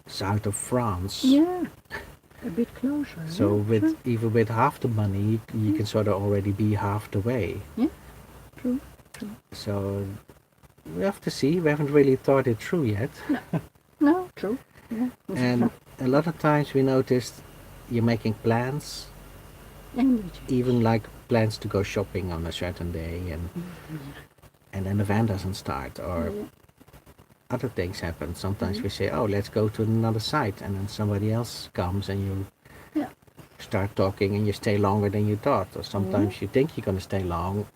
south of France. Yeah, a bit closer. So Yeah, with true. even with half the money, you can sort of already be half the way. Yeah, true, true. So we have to see. We haven't really thought it through yet. No, true. Yeah. And a lot of times we noticed you're making plans, And you change. even like plans to go shopping on a certain day, and then the van doesn't start, or Yeah. other things happen. Sometimes we say, oh, let's go to another site, and then somebody else comes and you Yeah. start talking and you stay longer than you thought. Or sometimes you think you're going to stay long,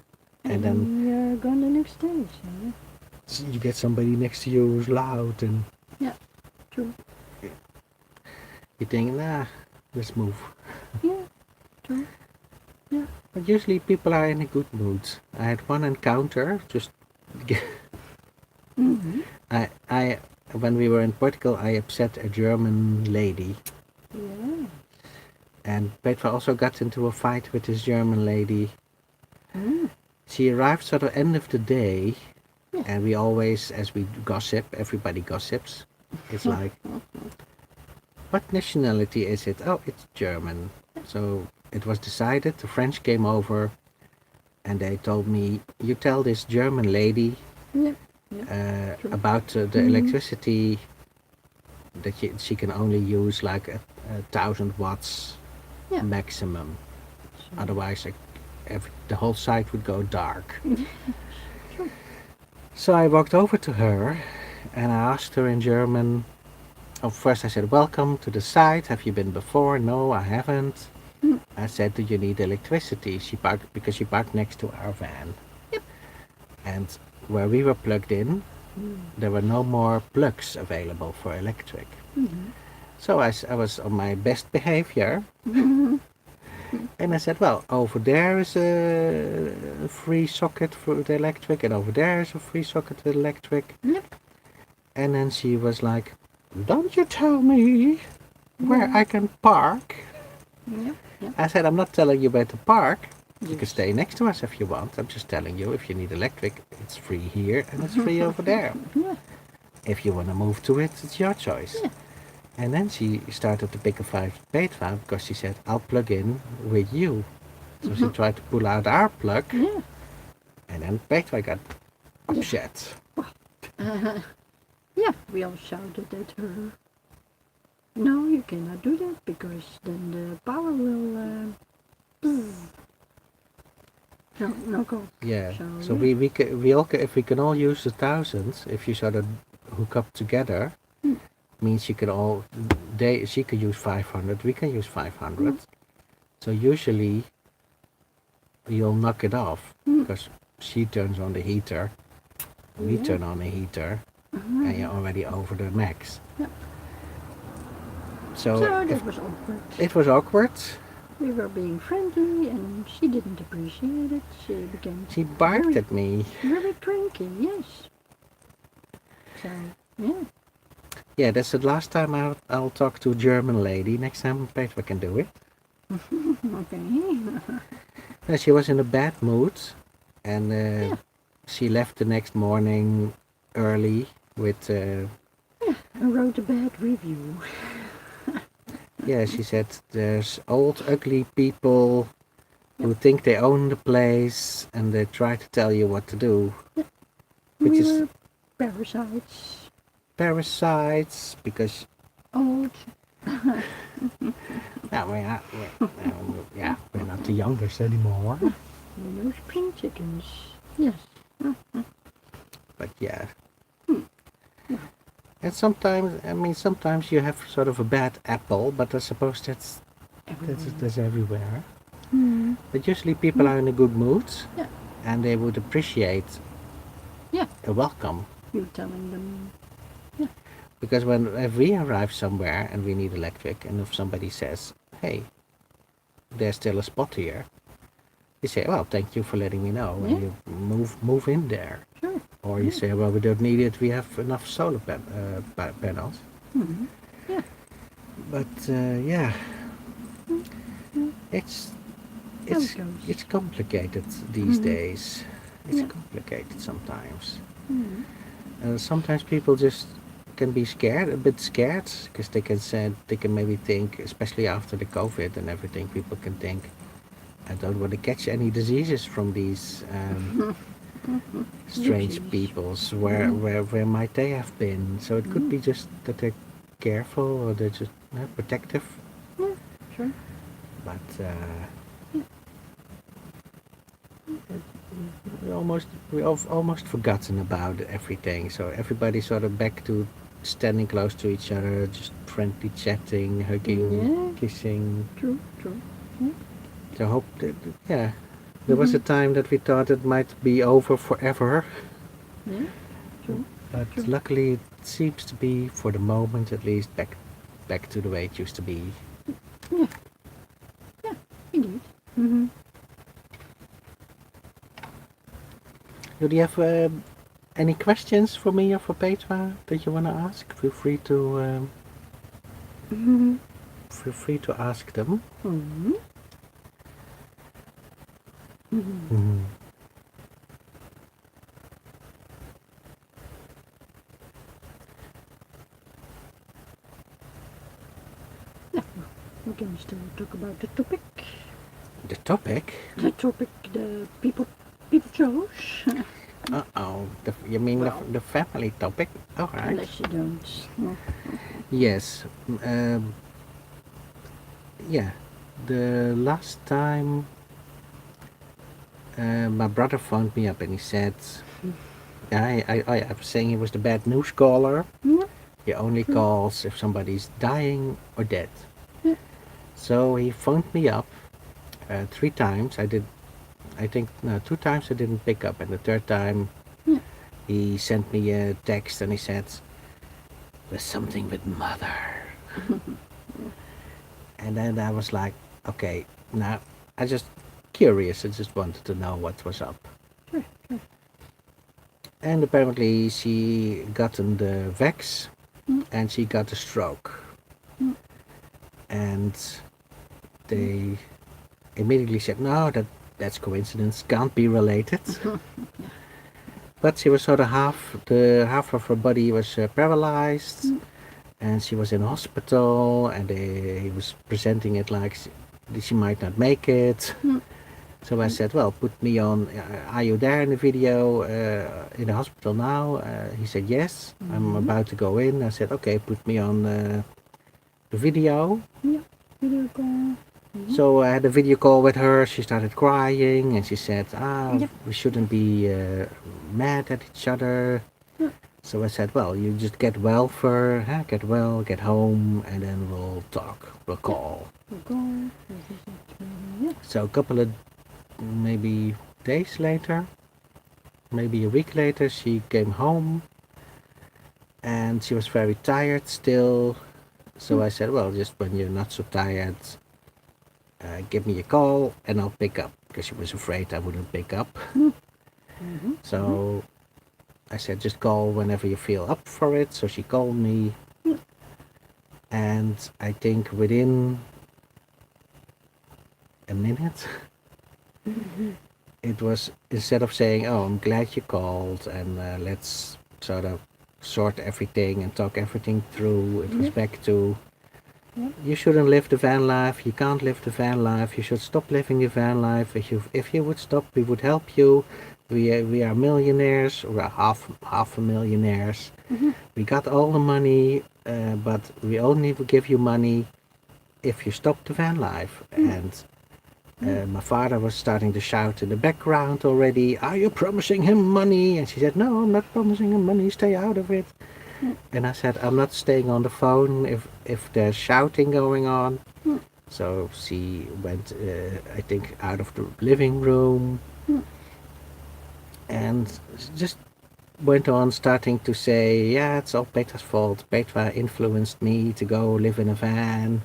and then you're gone the next day. So, you get somebody next to you who's loud, and yeah, true. you think, nah, let's move. Yeah, true. Yeah. But usually people are in a good mood. I had one encounter, just Mm-hmm. I when we were in Portugal, I upset a German lady, Yeah. and Petra also got into a fight with this German lady. Mm. She arrived sort of end of the day, Yeah. and we always, as we gossip, everybody gossips. It's like, what nationality is it? Oh, it's German. So it was decided, the French came over, and they told me, you tell this German lady Yeah. Yeah. True. about the electricity, that she can only use like a 1,000 watts Yeah. maximum. So, Otherwise, the whole site would go dark. Sure. So I walked over to her and I asked her in German. Oh, first I said, welcome to the site. Have you been before? No, I haven't. Mm. I said, do you need electricity? Because she parked next to our van. Yep. And where we were plugged in, Mm. there were no more plugs available for electric. Mm-hmm. So I was on my best behavior. Mm-hmm. And I said, well, over there is a free socket for the electric, and over there is a free socket for the electric. Yep. And then she was like, don't you tell me where Yeah. I can park. Yep. Yep. I said, I'm not telling you where to park. You can Yes. stay next to us if you want. I'm just telling you, if you need electric, it's free here and it's free over there. Yeah. If you want to move to it, it's your choice. Yeah. And then she started to pick a fight with Petra because she said, I'll plug in with you. So she tried to pull out our plug, Yeah. and then Petra got upset. Yeah, we all shouted at her. No, you cannot do that because then the power will. No go. Yeah. So, So yeah. if we can all use the thousands, if you sort of hook up together, Mm. means you can all she could use 500, we can use 500. Mm. So usually you'll knock it off Mm. because she turns on the heater, we Yeah. turn on the heater, Uh-huh. and you're already over the max. Yeah. So So if- that was awkward. it was awkward. We were being friendly and she didn't appreciate it. She became She barked at me. very cranky, yes. So, yeah. Yeah, that's the last time I'll talk to a German lady. Next time Petra can do it. Okay. No, she was in a bad mood, and Yeah. she left the next morning early with, I wrote a bad review. yeah, she said there's old ugly people who think they own the place and they try to tell you what to do, which We is were parasites. parasites because Old. yeah, we're not the youngest anymore. We're no spring chickens. Yes. But yeah. And sometimes you have sort of a bad apple, but I suppose that's everywhere. Mm. But usually people are in a good mood, Yeah. and they would appreciate Yeah. a welcome. You're telling them. Because if we arrive somewhere and we need electric, and if somebody says, "Hey, there's still a spot here," you say, "Well, thank you for letting me know," and you move in there. Sure. Or you say, "Well, we don't need it. We have enough solar panels." Mm-hmm. Yeah. But yeah, it's How it's it goes. it's complicated these Mhm. days. It's Yeah. complicated sometimes. Mm-hmm. Sometimes people just can be scared, a bit scared, because they can maybe think, especially after the COVID and everything, people can think, I don't want to catch any diseases from these strange Gypsies. peoples. Where might they have been? So it could be just that they're careful or they're just protective. Yeah. Sure. But Yeah. we've almost forgotten about everything. So everybody's sort of back to standing close to each other, just friendly chatting, hugging, Yeah. kissing. True. True. Yeah. So I hope that, yeah, there was a time that we thought it might be over forever, Yeah. True. but True. luckily it seems to be, for the moment at least, back to the way it used to be. Yeah. Yeah. Indeed. Mm-hmm. Do you have any questions for me or for Petra that you want to ask? Mm-hmm. Feel free to ask them. Mm-hmm. Mm-hmm. Mhm. Yeah. We can still talk about the topic. The topic? The topic the people chose. Uh-oh. You mean Well. the family topic? All right. Unless you don't. Yes. Yeah. The last time my brother phoned me up and he said, I was saying he was the bad news caller. Yeah. He only calls if somebody's dying or dead. Yeah. So he phoned me up 3 times. I think, no, 2 times I didn't pick up, and the third time Yeah. he sent me a text and he said, "There's something with mother." And then I was like, okay, now I just curious. I just wanted to know what was up. Sure. And apparently she gotten the vax and she got a stroke. And they immediately said, no, that's coincidence, can't be related. But she was sort of half of her body was paralyzed, and she was in hospital, and he was presenting it like she might not make it. So I said, well, put me on, are you there in the video in the hospital now? He said, yes, I'm about to go in. I said, okay, put me on the video. Yeah. Video call. So I had a video call with her. She started crying and she said, Yeah. we shouldn't be mad at each other. Yeah. So I said, well, you just get well get well, get home, and then we'll talk, we'll call. Video call. Yeah. So a couple of maybe days later, maybe a week later, she came home and she was very tired still. So I said, well, just when you're not so tired, give me a call and I'll pick up, because she was afraid I wouldn't pick up. So I said, just call whenever you feel up for it. So she called me, and I think within a minute, it was, instead of saying, oh, I'm glad you called and let's sort of sort everything and talk everything through, it was back to, Yeah. You shouldn't live the van life. You can't live the van life. You should stop living the van life. If you would stop, we would help you. We are millionaires. We're half a millionaires. We got all the money, but we only will give you money if you stop the van life. And my father was starting to shout in the background already, "Are you promising him money?" And she said, "No, I'm not promising him money. Stay out of it." And I said, "I'm not staying on the phone if there's shouting going on." So she went, I think, out of the living room and just went on starting to say, "Yeah, it's all Petra's fault. Petra influenced me to go live in a van."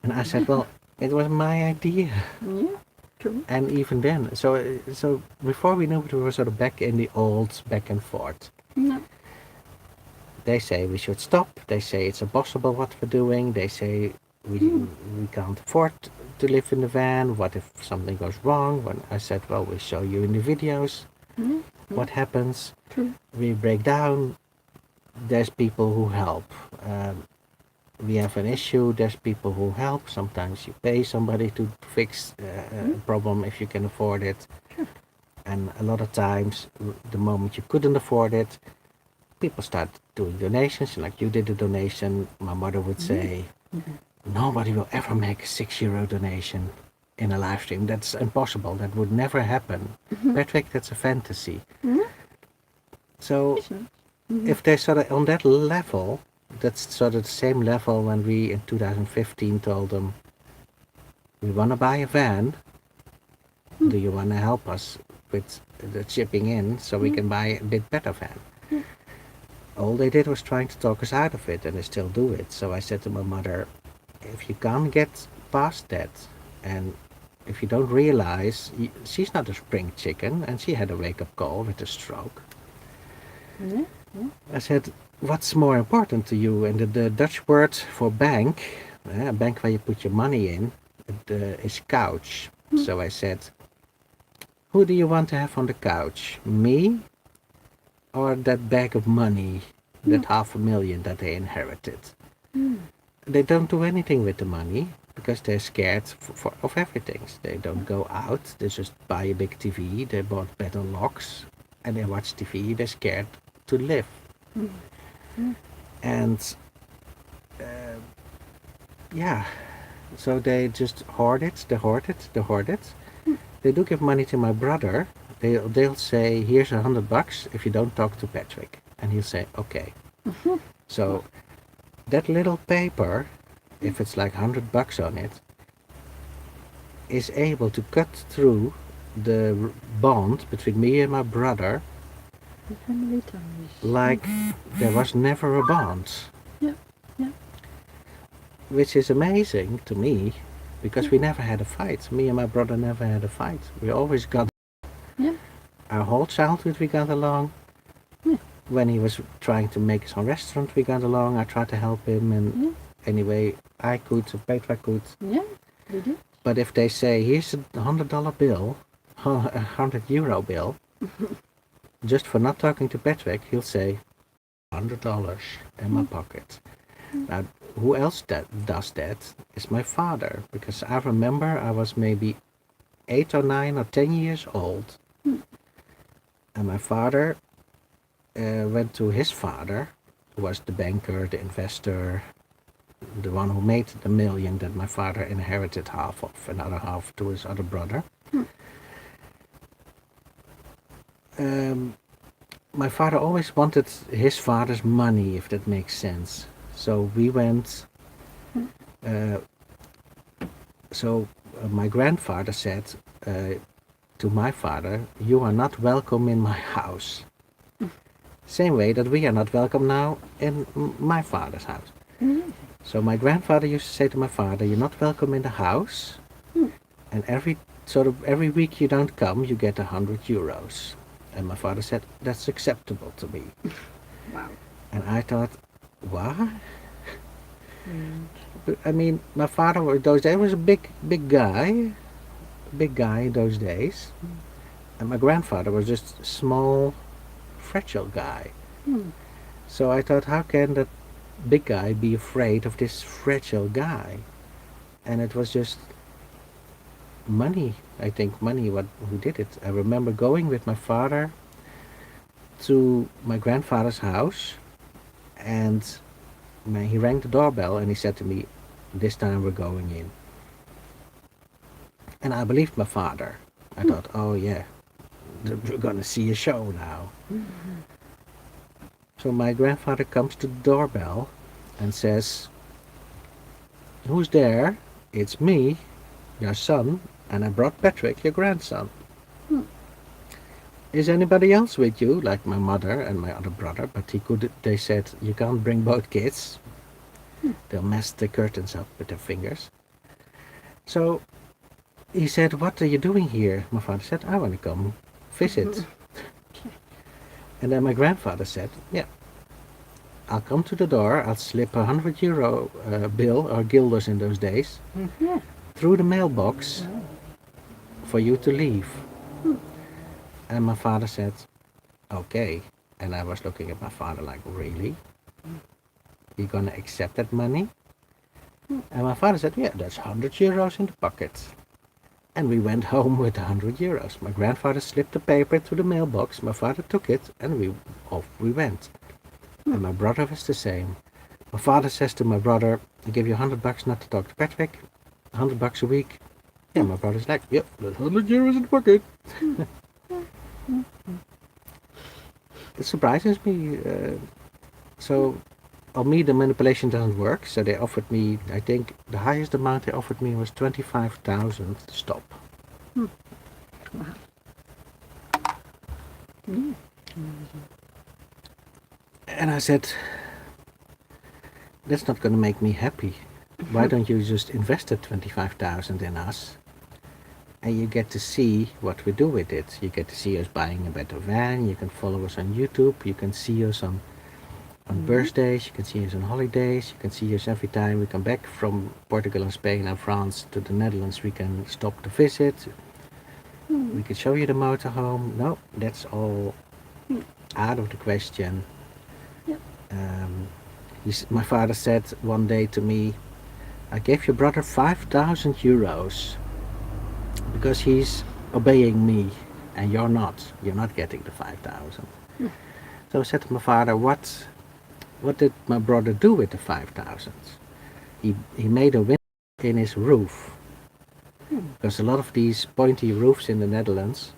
And I said, "Well, it was my idea." Yeah. True. And even then, so before we knew it, we were sort of back in the old back and forth. No. They say we should stop. They say it's impossible what we're doing. They say we can't afford to live in the van. What if something goes wrong? When I said, "Well, we'll show you in the videos Yeah. what happens." True. We break down. There's people who help. We have an issue. There's people who help. Sometimes you pay somebody to fix a problem if you can afford it. Sure. And a lot of times, the moment you couldn't afford it, people start doing donations. Like you did a donation, my mother would say, "Nobody will ever make a €6 donation in a live stream. That's impossible. That would never happen. Patrick, that's a fantasy." So if they're sort of on that level, that's sort of the same level when we in 2015 told them, "We want to buy a van. Do you want to help us with the shipping in so we can buy a bit better van?" All they did was trying to talk us out of it, and they still do it. So I said to my mother, "If you can't get past that, and if you don't realize, she's not a spring chicken, and she had a wake-up call with a stroke." Yeah. Yeah. I said, "What's more important to you?" And the Dutch word for bank, a bank where you put your money in, is couch. So I said, "Who do you want to have on the couch? Me or that bag of money, that $500,000 that they inherited?" They don't do anything with the money because they're scared of everything. They don't go out. They just buy a big TV. They bought better locks and they watch TV. They're scared to live. And yeah, so they just hoard it. They hoard it. They hoard it. They do give money to my brother. They'll say, "Here's $100 if you don't talk to Patrick," and he'll say, "Okay." So that little paper, if it's like $100 on it, is able to cut through the bond between me and my brother The family ties. like there was never a bond. Yeah. Yeah. Which is amazing to me because we never had a fight. Me and my brother never had a fight. We always got Yeah. our whole childhood we got along. Yeah. When he was trying to make his own restaurant we got along. I tried to help him and Yeah. anyway I could, so Petra could. Yeah. We did. But if they say, "Here's a $100 bill, €100 bill," just for not talking to Patrick, he'll say, $100 in my pocket. Now, who else does that is my father, because I remember I was maybe 8 or 9 or 10 years old, and my father went to his father, who was the banker, the investor, the one who made the $1,000,000 that my father inherited half of, another half to his other brother. My father always wanted his father's money, if that makes sense. So we went, my grandfather said to my father, "You are not welcome in my house." Same way that we are not welcome now in my father's house. So my grandfather used to say to my father, "You're not welcome in the house, and every week you don't come, you get €100. And my father said, "That's acceptable to me." Wow. And I thought, what? I mean, my father in those days was a big guy in those days. And my grandfather was just a small, fragile guy. So I thought, how can that big guy be afraid of this fragile guy? And it was just money. I think money who did it. I remember going with my father to my grandfather's house, and he rang the doorbell and he said to me, "This time we're going in." And I believed my father. I thought, oh yeah, we're gonna see a show now. So my grandfather comes to the doorbell and says, "Who's there? It's me, your son, and I brought Patrick, your grandson. Is anybody else with you?" Like my mother and my other brother, but they said, "You can't bring both kids. They'll mess the curtains up with their fingers." So he said, "What are you doing here?" My father said, "I want to come visit." And then my grandfather said, "Yeah, I'll come to the door, I'll slip €100 bill, or guilders in those days, Yeah. through the mailbox for you to leave." And my father said, "Okay." And I was looking at my father like, "Really? You're gonna accept that money?" And my father said, "Yeah, that's €100 in the pocket." And we went home with €100. My grandfather slipped the paper to the mailbox, my father took it, and off we went. And my brother was the same. My father says to my brother, "I give you $100 not to talk to Patrick, $100 a week." Yeah, my brother's like, "Yep, that's €100 in the pocket." It surprises me. So on me the manipulation doesn't work. So they offered me, I think the highest amount they offered me was 25,000 to stop. Wow. Yeah. And I said, "That's not going to make me happy. Why don't you just invest the 25,000 in us, and you get to see what we do with it. You get to see us buying a better van. You can follow us on YouTube. You can see us on birthdays. You can see us on holidays. You can see us every time we come back from Portugal and Spain and France to the Netherlands. We can stop to visit. We can show you the motorhome." No, that's all out of the question. Yep. My father said one day to me, "I gave your brother €5,000 because he's obeying me, and you're not. You're not getting the 5,000." So I said to my father, what did my brother do with the 5,000? He made a window in his roof. Because a lot of these pointy roofs in the Netherlands,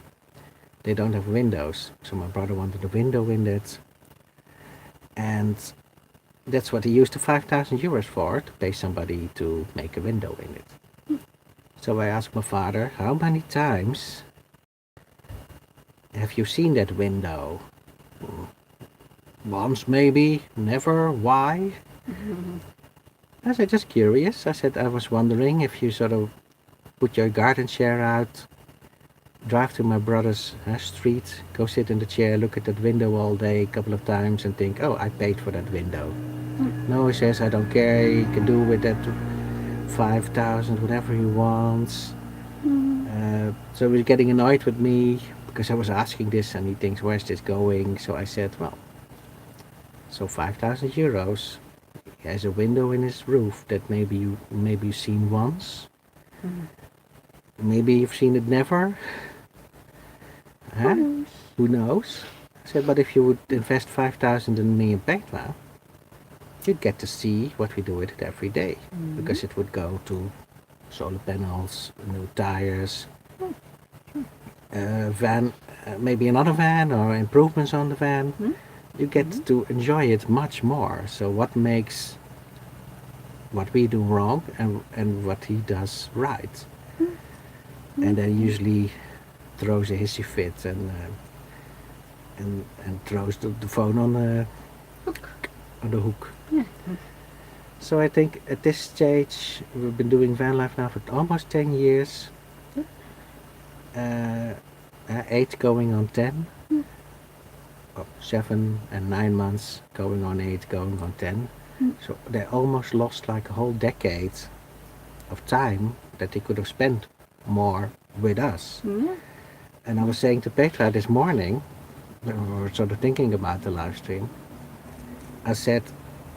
they don't have windows. So my brother wanted a window in it. And that's what he used the €5,000 for, to pay somebody to make a window in it. So I asked my father, "How many times have you seen that window?" "Once maybe, never, why?" I said, "Just curious." I said, "I was wondering if you sort of put your garden chair out, drive to my brother's street, go sit in the chair, look at that window all day a couple of times and think, oh, I paid for that window." No, he says, "I don't care, he can do with that 5,000 whatever he wants." So he's getting annoyed with me because I was asking this, and he thinks, where's this going? So I said, well, so €5,000. He has a window in his roof that maybe you've seen once. Maybe you've seen it never. Huh? Who knows? I said, but if you would invest 5,000 in me and Petra, you'd get to see what we do with it every day. Because it would go to solar panels, new tires, van, maybe another van or improvements on the van. You get to enjoy it much more. So what makes what we do wrong and what he does right? And then usually throws a hissy fit and throws the phone on the hook. Yeah. So I think at this stage we've been doing van life now for almost 10 years. 8 going on 10. 7 and 9 months going on 8, going on 10. So they almost lost like a whole decade of time that they could have spent more with us. And I was saying to Petra this morning, we were sort of thinking about the live stream, I said,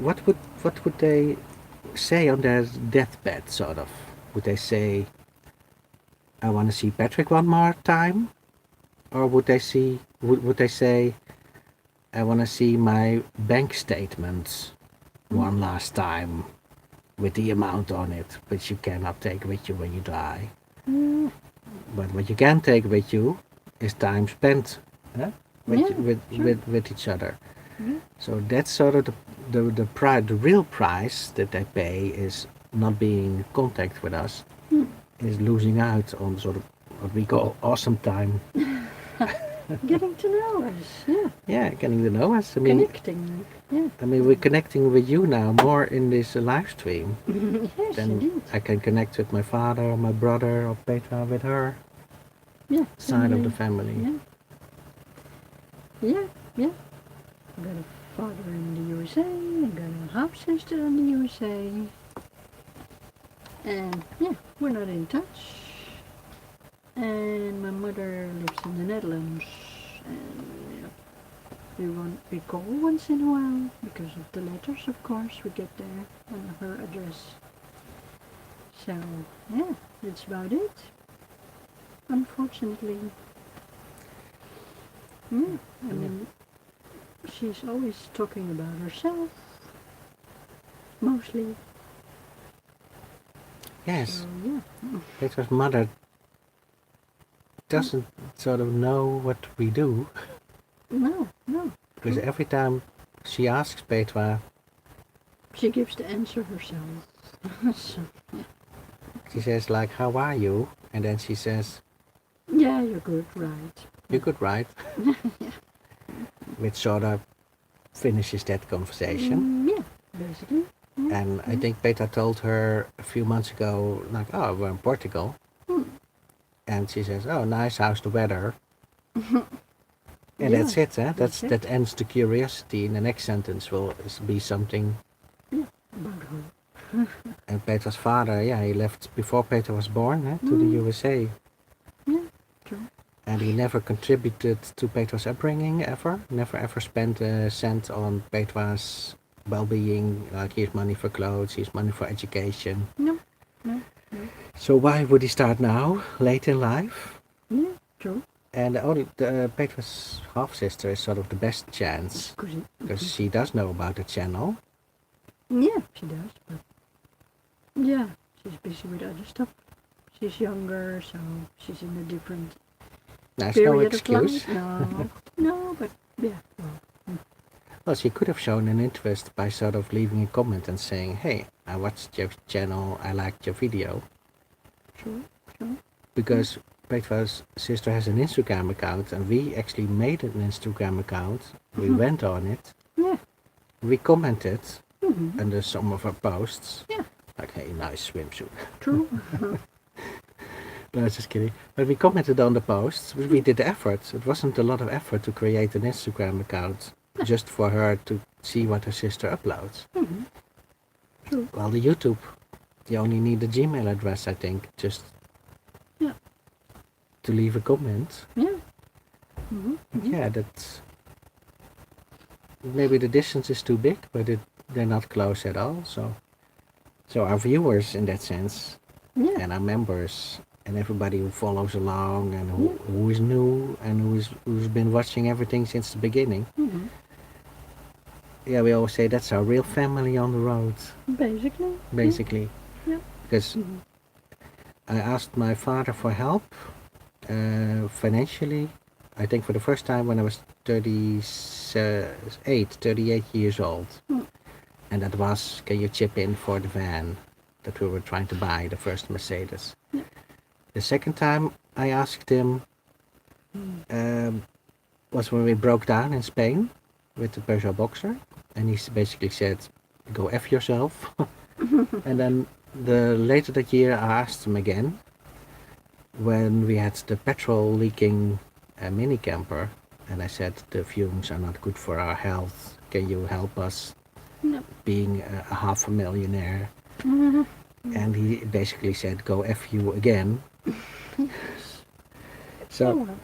what would they say on their deathbed, sort of? Would they say, "I want to see Patrick one more time," or would they say, "I want to see my bank statements one last time with the amount on it, which you cannot take with you when you die. Mm, But what you can take with you is time spent with, yeah, sure. with each other." Yeah. So that's sort of the real price that they pay is not being in contact with us, Mm. is losing out on sort of what we call awesome time. Getting to know us, yeah. Yeah, getting to know us. Connecting, yeah. We're connecting with you now more in this live stream Yes, than indeed. I can connect with my father or my brother or Petra with her Yeah. side of the family. Yeah. Yeah, yeah. I got a father in the USA, I got a half sister in the USA. And yeah, we're not in touch. And my mother lives in the Netherlands. And we call once in a while because of the letters, of course, we get there on her address. So yeah, that's about it. Unfortunately. Yeah, I mean, she's always talking about herself, mostly. Yes, So yeah. Petra's mother doesn't sort of know what we do, No, no. because every time she asks Petra, She gives the answer herself. So, she says like, "How are you?" And then she says, yeah, you're good, right. "You're good, right?" Which sort of finishes that conversation. Yeah, basically. Yeah. And I think Petra told her a few months ago, like, "Oh, we're in Portugal." Hmm. And she says, "Oh, nice, how's the weather?" And Yeah, that's it, eh? that's it. That ends the curiosity. And the next sentence will be something. Yeah, about her. And Petra's father, yeah, he left before Petra was born, to the USA. Yeah, true. And he never contributed to Petra's upbringing ever. Never ever spent a cent on Petra's well-being. Like, here's money for clothes, here's money for education. No, no, no. So why would he start now, late in life? Yeah, true. And Petra's half-sister is sort of the best chance, because she does know about the channel. Yeah, she does, but yeah, she's busy with other stuff. She's younger, so she's in a different That's no period of excuse. life. No, no, but yeah, well, Well, she could have shown an interest by sort of leaving a comment and saying, "Hey, I watched your channel, I liked your video." sure, sure. Because Petra's sister has an Instagram account, and we actually made an Instagram account. We went on it, Yeah. we commented Mm-hmm. under some of her posts. Yeah. Like, "Hey, nice swimsuit." True. No, just kidding. But we commented on the posts. We did the effort. It wasn't a lot of effort to create an Instagram account just for her to see what her sister uploads. Mm-hmm. True. Well, the YouTube, you only need a Gmail address, I think, just Yeah. to leave a comment. Yeah. Mm-hmm. Yeah, that's... Maybe the distance is too big, but they're not close at all. So our viewers, in that sense, Yeah. and our members, and everybody who follows along, and who is new, and who's been watching everything since the beginning. Mm-hmm. Yeah, we always say that's our real family on the road, Basically. basically. Yeah. Because Mm-hmm. I asked my father for help financially, I think for the first time when I was 38 years old. Mm. And that was, can you chip in for the van that we were trying to buy, the first Mercedes. Yeah. The second time I asked him was when we broke down in Spain with the Peugeot Boxer. And he basically said, "Go F yourself." And then later that year I asked him again when we had the petrol leaking mini camper, and I said, "The fumes are not good for our health. Can you help us?" No. Being a half a millionaire. Mm-hmm. And he basically said, "Go F you again." Oh, So well.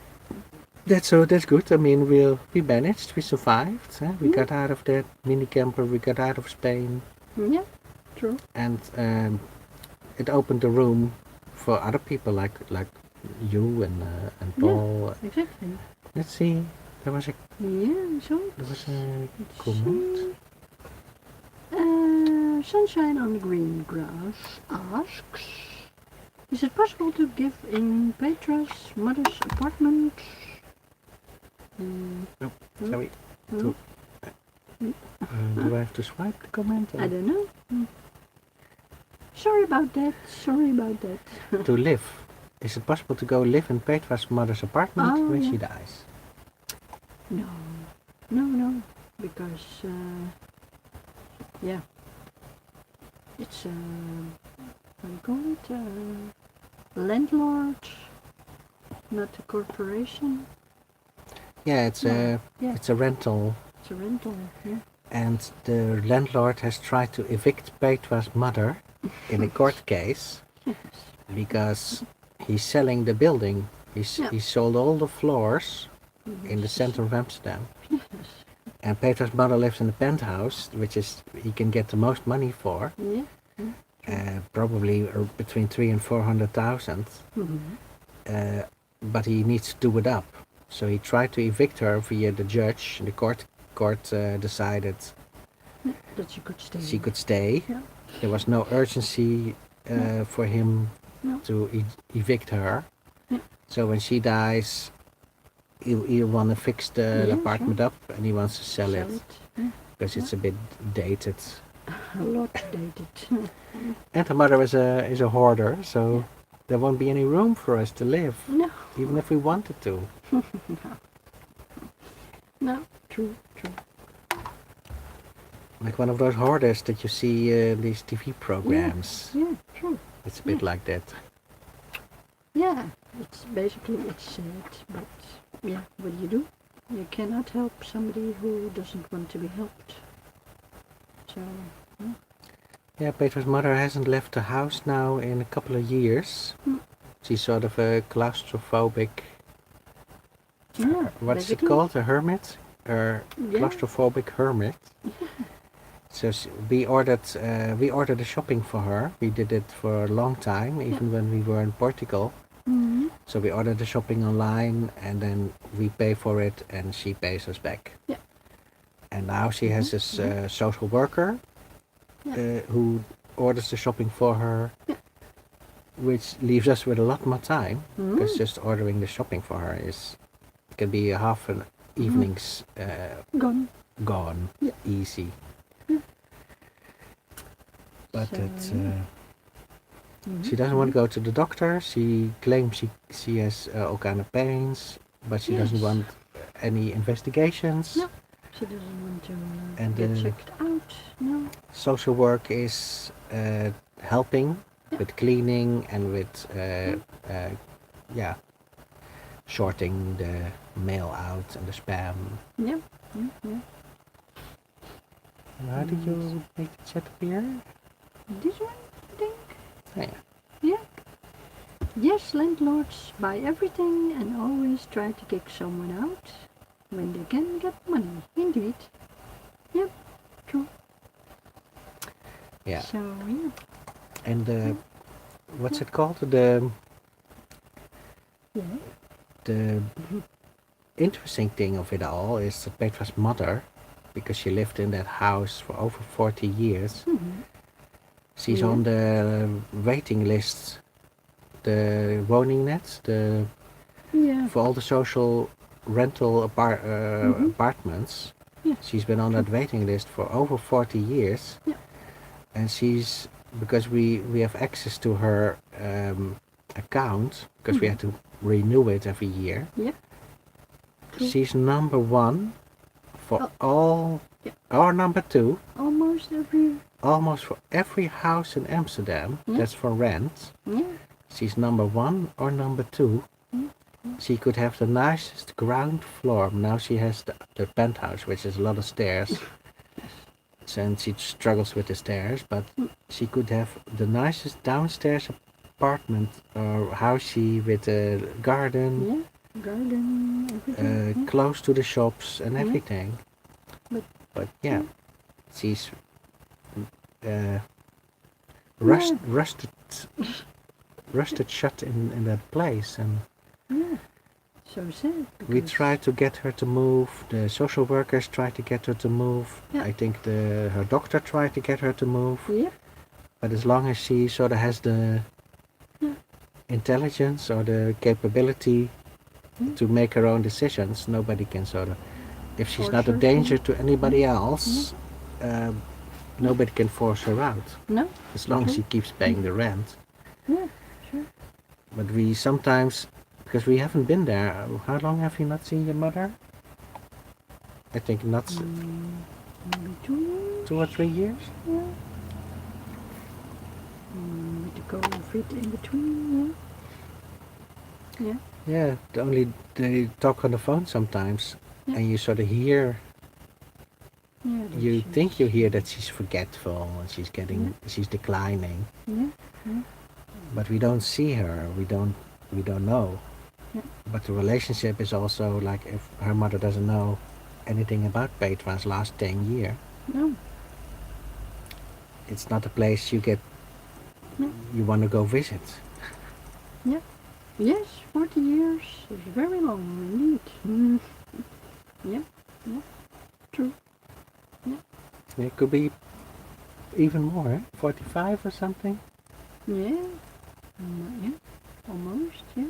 That's good. I mean, we managed. We survived. We Yeah. got out of that mini camper. We got out of Spain, Yeah, true. and it opened the room for other people like you and Yeah, Paul. exactly. Let's see. There was a Yeah, so let's comment. see. Sunshine on the Green Grass asks, is it possible to give in Petra's mother's apartment? Oh, no, sorry. no, Do I have to swipe the comment? I don't know. Sorry about that. Sorry about that. To live. Is it possible to go live in Petra's mother's apartment Oh, when yeah. she dies? No, because yeah, it's how do you call it? Landlord, not a corporation. Yeah, it's a Yeah, it's a rental, it's a rental. Yeah. and the landlord has tried to evict Petra's mother in a court case because he's selling the building. Yeah. He sold all the floors in the center of Amsterdam. And Petra's mother lives in a penthouse, which is he can get the most money for, Yeah. probably between 300 and 400,000. Mm-hmm. But he needs to do it up. So he tried to evict her via the judge. The court decided That she could stay. she could stay. Yeah. There was no urgency for him No. to evict her. Yeah. So when she dies, he want to fix the Yeah, apartment sure. up, and he wants to sell it Yeah. because it's a bit dated. A lot dated. And her mother is a hoarder, so there won't be any room for us to live, No. even if we wanted to. No. True. Like one of those hoarders that you see these TV programs. Yeah. True. It's a bit like that. Yeah. It's basically sad, but yeah. What do? You cannot help somebody who doesn't want to be helped. So. Yeah. Yeah, Petra's mother hasn't left the house now in a couple of years. Mm. She's sort of a claustrophobic. Yeah. What's it basically. called? A hermit? Yeah. Claustrophobic hermit. So we ordered the shopping for her. We did it for a long time, even when we were in Portugal. Mm-hmm. So we ordered the shopping online, and then we pay for it, and she pays us back. Yeah. And now she has this social worker who orders the shopping for her, which leaves us with a lot more time, because just ordering the shopping for her can be a half an evening's Gone. easy. Yeah. But So, it's Mhm. she doesn't want to go to the doctor. She claims she has all kind of pains, but she doesn't Yes. want any investigations. No. She doesn't want to And get checked out. No. social work is helping with cleaning and with sorting the mail out and the spam. Yeah. How did you make the chat appear? This one, I think. Oh, yeah. Yeah. Yes, landlords buy everything and always try to kick someone out when they can get money. Indeed. Yep. True. Yeah. So yeah. And what's it called? Yeah. The interesting thing of it all is that Petra's mother, because she lived in that house for over 40 years, she's on the waiting list, the woningnet, for all the social rental apartments. Yeah. She's been on that waiting list for over 40 years. Yeah. And because we have access to her account, because we have to renew it every year. Yeah. True. She's number one for all, Yeah. or number two, Almost for every house in Amsterdam Yeah. that's for rent. Yeah. She's number one or number two. She could have the nicest ground floor. Now she has the penthouse, which is a lot of stairs. And she struggles with the stairs, but she could have the nicest downstairs apartment or housey with a garden. Yeah. garden, everything. close to the shops and Yeah. everything. But yeah, she's uh, Yeah. rusted shut in that place, and Yeah. So sad. we Because, tried to get her to move. The social workers tried to get her to move. Yeah. I think her doctor tried to get her to move. Yeah. But as long as she sort of has the Yeah. intelligence or the capability to make her own decisions, nobody can sort of. If she's Force not a her danger to. to anybody else, nobody can force her out. No. As long as she True. keeps paying the rent. Yeah. Sure. But we sometimes, because we haven't been there. How long have you not seen your mother? I think not Maybe 2 years. 2 or 3 years. Yeah. With the COVID in between. Yeah. Yeah. Yeah, they talk on the phone sometimes, Yeah. and you sort of hear. Yeah. that You she's- think you hear that she's forgetful and she's declining, Yeah. Yeah. but we don't see her. We don't know. Yeah. But the relationship is also like if her mother doesn't know anything about Petra's last 10 years, No. it's not a place No. you want to go visit. Yeah. Yes, 40 years is very long indeed. Mm. Yeah. Yeah. True. It could be even more, 45 or something. Yeah. Yeah. Almost. Yeah.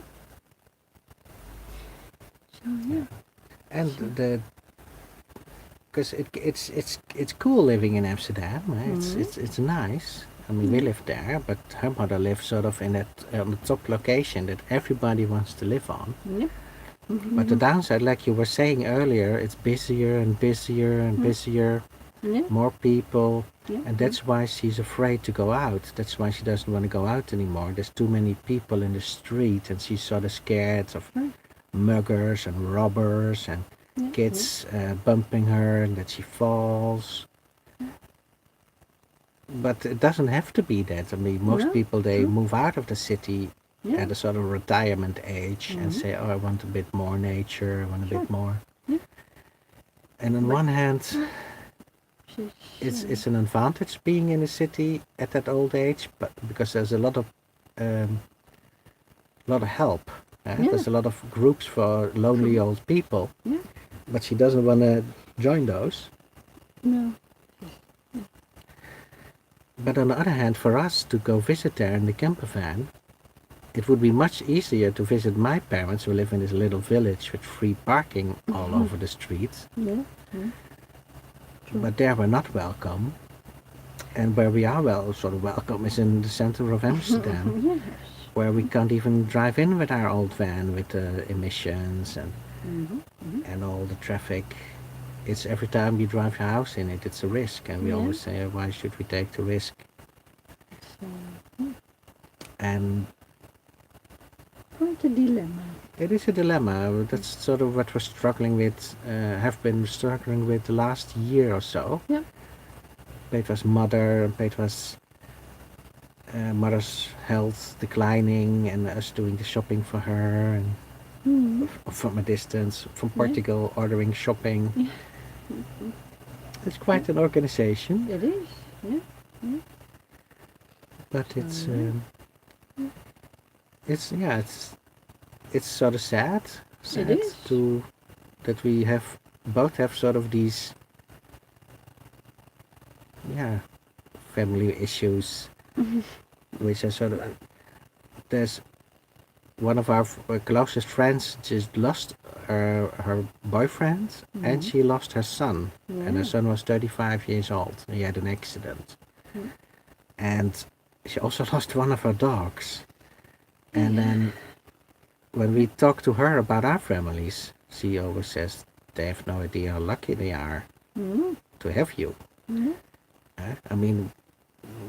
So yeah. And because it's cool living in Amsterdam. It's nice. I mean, we live there, but her mother lives sort of in that on the top location that everybody wants to live on. Yeah. But the downside, like you were saying earlier, it's busier and busier and busier, Yeah. more people, Yeah. and that's why she's afraid to go out. That's why she doesn't want to go out anymore. There's too many people in the street, and she's sort of scared of Right. muggers and robbers and Yeah. kids bumping her and that she falls. But it doesn't have to be that. I mean, most No, people, they true. move out of the city Yeah. at a sort of retirement age and Mhm. say, oh, I want a bit more nature, I want a bit Sure. more. Yeah. And on But- one hand, She's, it's an advantage being in the city at that old age, but because there's a lot of help. Yeah. There's a lot of groups for lonely old people, Yeah. but she doesn't want to join those. No. But on the other hand, for us to go visit there in the campervan, it would be much easier to visit my parents who live in this little village with free parking all over the streets. Yeah. Yeah. True. But there we're not welcome. And where we are sort of welcome is in the center of Amsterdam, Yes. where we can't even drive in with our old van with the emissions and and all the traffic. It's every time you drive your house in it, it's a risk, and we Yeah. always say, why should we take the risk? So, And quite a dilemma. it is a dilemma. That's sort of what we're struggling with, have been struggling with the last year or so. Yeah. Petra's mother, and Petra's mother's health declining, and us doing the shopping for her, and Mm. from a distance, from Yeah. Portugal, ordering shopping. Yeah. It's quite an organization, It is. Yeah. Yeah. but So, it's sort of sad is. that we both have sort of these family issues, which are sort of there's one of our closest friends just lost her boyfriend, and she lost her son, and her Yeah. son was 35 years old. He had an accident, Yeah. and she also lost one of her dogs. And then when we talk to her about our families, she always says they have no idea how lucky they are Mm. to have you. Yeah. I mean,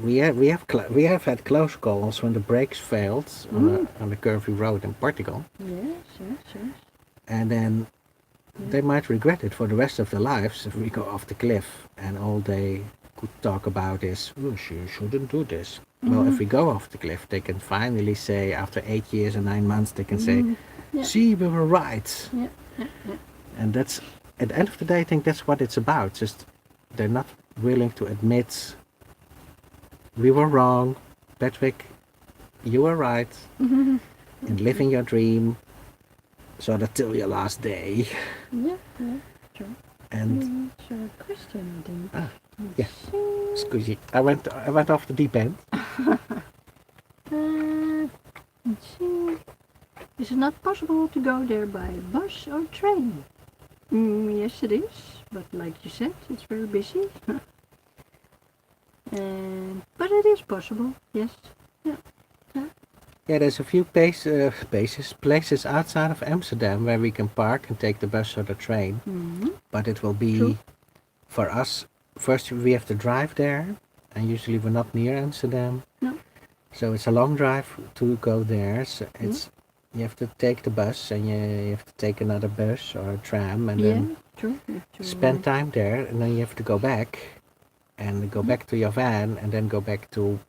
we have had close calls when the brakes failed on a curvy road in Portugal, Yes. Yes. Yes. and then they might regret it for the rest of their lives if we go off the cliff and all they could talk about is, oh, you shouldn't do this. Well, if we go off the cliff, they can finally say, after 8 years and 9 months, they can say, Yeah. See, we were right. Yeah. Yeah. Yeah. And that's, at the end of the day, I think that's what it's about. Just they're not willing to admit we were wrong, Patrick, you were right, and living your dream sort of till your last day. Yeah. Yeah. True. And It's a question, I think. yeah, Let's see. squeezy. I went off the deep end. Let's see. Is it not possible to go there by bus or train? Yes, it is. But like you said, it's very busy. But it is possible. Yes. Yeah. Yeah, there's a few places outside of Amsterdam where we can park and take the bus or the train. Mm-hmm. But it will be, True. for us, first we have to drive there, and usually we're not near Amsterdam. No. So it's a long drive to go there. So it's you have to take the bus, and you have to take another bus or a tram, and then True. You have to, spend time there, and then you have to go back, and go back to your van, and then go back to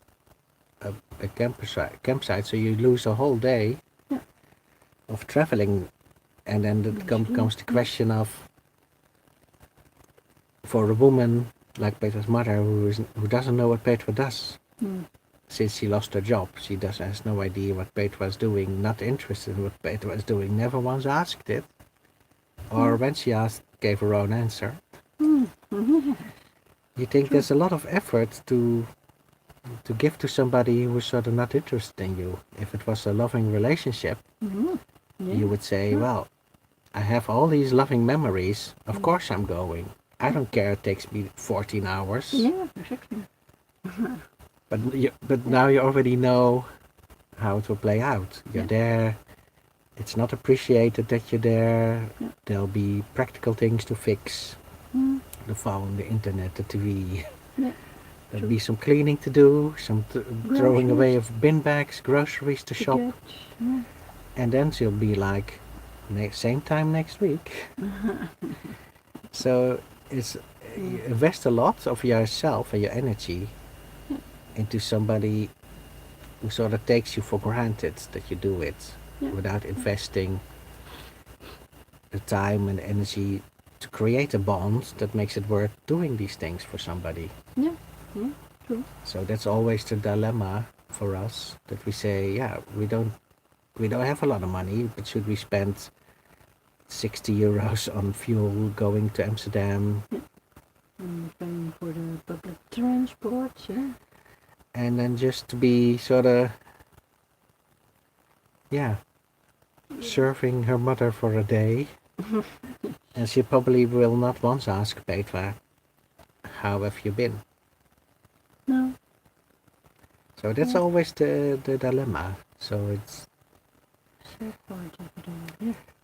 a campsite. So you lose a whole day of traveling, and then it comes the question of, for a woman like Petra's mother, who doesn't know what Petra does. Since she lost her job, she has no idea what Petra is doing, not interested in what Petra is doing, never once asked it, or when she asked, gave her own answer. You think there's a lot of effort to give to somebody who's sort of not interested in you. If it was a loving relationship, you would say, well, I have all these loving memories, of course I'm going. I don't care it takes me 14 hours. Yeah, exactly. But now you already know how it will play out. You're there. It's not appreciated that you're there. There'll be practical things to fix. The phone, the internet, the TV. There'll be some cleaning to do, some throwing away of bin bags, groceries to shop. And then she'll be like, same time next week. So you invest a lot of yourself and your energy into somebody who sort of takes you for granted that you do it without investing the time and energy to create a bond that makes it worth doing these things for somebody. Yeah, true. So that's always the dilemma for us, that we say, we don't have a lot of money, but should we spend 60 euros on fuel going to Amsterdam? And paying for the public transport, And then just to be sort of, serving her mother for a day. And she probably will not once ask Petra, how have you been? No. So that's always the dilemma. So it's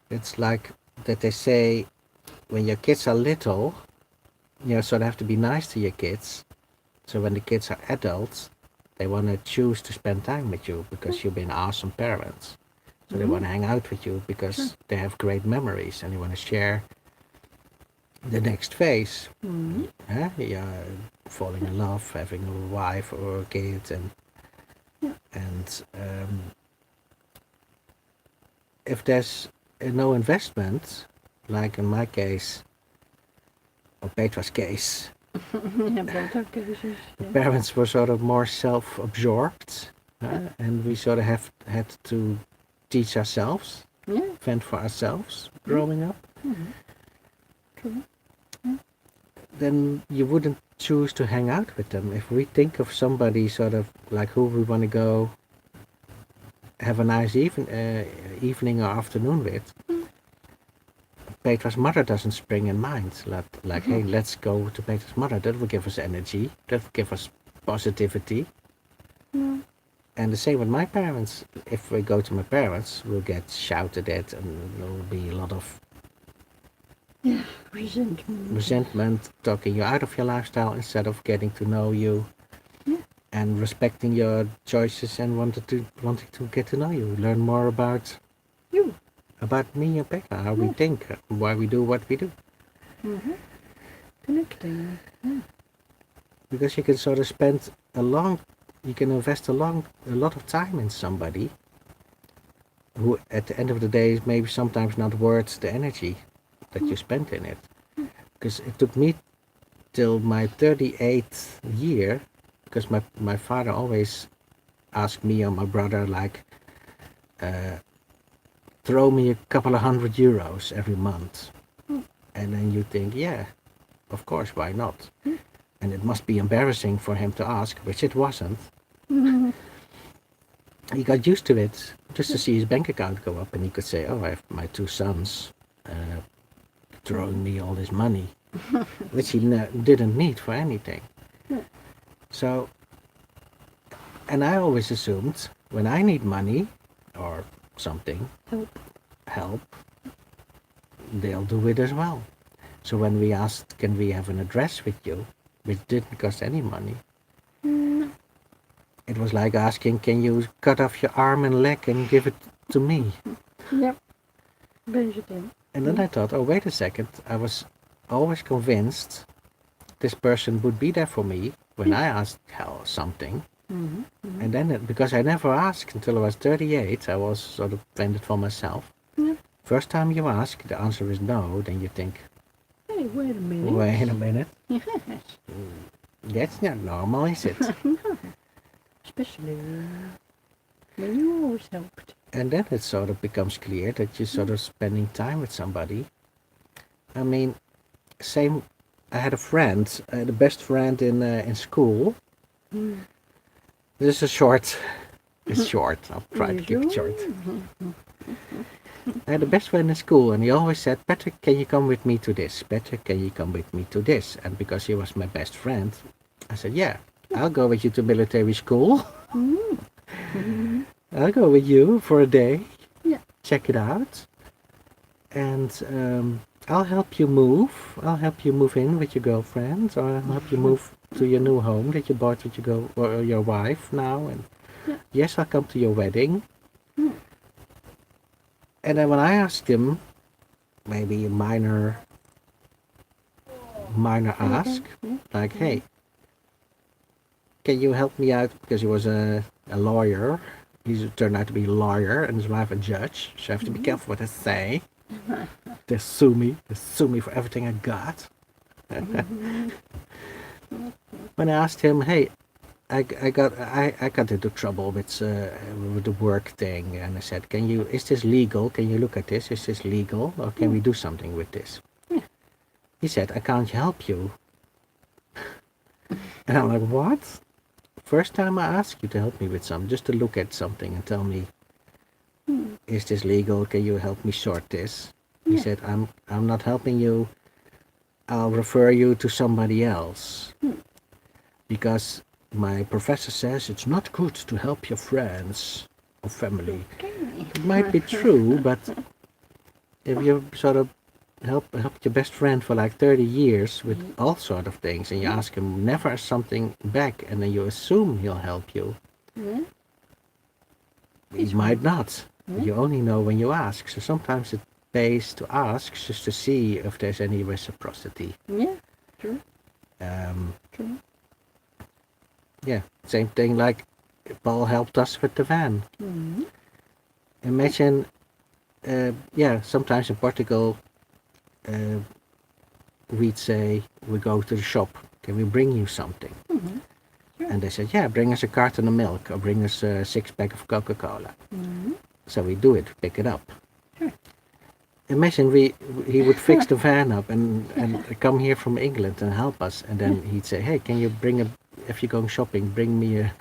it's like that they say, when your kids are little, you sort of have to be nice to your kids. So when the kids are adults, they want to choose to spend time with you because you've been awesome parents. So they want to hang out with you because they have great memories and they want to share the next phase. Yeah, falling in love, having a wife or a kid, and if there's no investment, like in my case, or Petra's case, Both our cases. parents were sort of more self-absorbed, and we sort of had to teach ourselves, fend for ourselves growing up. True. Then you wouldn't choose to hang out with them. If we think of somebody sort of like who we want to go have a nice evening or afternoon with, Petra's mother doesn't spring in mind. Like, hey, let's go to Petra's mother. That will give us energy. That will give us positivity. And the same with my parents. If we go to my parents, we'll get shouted at, and there will be a lot of resentment, talking you out of your lifestyle instead of getting to know you and respecting your choices and wanting to get to know you, learn more about you, about me and Petra, how we think, why we do what we do. Connecting. Because you can sort of you can invest a lot of time in somebody, who at the end of the day is maybe sometimes not worth the energy that you spent in it. Because it took me till my 38th year, because my father always asked me or my brother, like, throw me a couple of €100 every month. And then you think, yeah, of course, why not? And it must be embarrassing for him to ask, which it wasn't. He got used to it, just to see his bank account go up, and he could say, oh, I have my 2 sons throwing me all this money, which he didn't need for anything. So, and I always assumed when I need money or something, help, they'll do it as well. So when we asked, can we have an address with you, which didn't cost any money, it was like asking, can you cut off your arm and leg and give it to me? Yep, basically. And then I thought, oh, wait a second, I was always convinced this person would be there for me when I asked something. And then, because I never asked until I was 38, I was sort of fended for myself. First time you ask, the answer is no, then you think, Hey, wait a minute. wait a minute, Yes. that's not normal, is it? Especially when you always helped. And then it sort of becomes clear that you're sort of spending time with somebody. I mean, same, I had a friend, the best friend in school. This is it's short, I'll try to keep it short. I had the best friend in school, and he always said, Patrick, can you come with me to this? Patrick, can you come with me to this? And because he was my best friend, I said, yeah, I'll go with you to military school. I'll go with you for a day. Yeah. Check it out. And I'll help you move. I'll help you move in with your girlfriend, or I'll help you move to your new home that you bought with your wife now. And yes, I'll come to your wedding. And then when I asked him, maybe a minor ask, like, hey, can you help me out? Because he was a lawyer. He turned out to be a lawyer, and his wife a judge. So I have to be careful what I say. They sue me for everything I got. When I asked him, hey, I got into trouble with the work thing, and I said, is this legal? Can you look at this? Is this legal, or can we do something with this? He said, I can't help you. And I'm like, what? First time I ask you to help me with something, just to look at something and tell me, is this legal? Can you help me sort this? He said, I'm not helping you. I'll refer you to somebody else. Because my professor says it's not good to help your friends or family. It might be true, but if you sort of help your best friend for like 30 years with all sort of things, and you ask him never something back, and then you assume he'll help you, he might not. You only know when you ask. So sometimes it pays to ask just to see if there's any reciprocity. Yeah, true. True. Yeah, same thing like Paul helped us with the van. Imagine, sometimes in Portugal, we'd say, we go to the shop, can we bring you something? And they said, yeah, bring us a carton of milk, or bring us a 6-pack of Coca-Cola. So we do it, pick it up. Imagine he would fix the van up and come here from England and help us, and then he'd say, hey, can you if you're going shopping, bring me a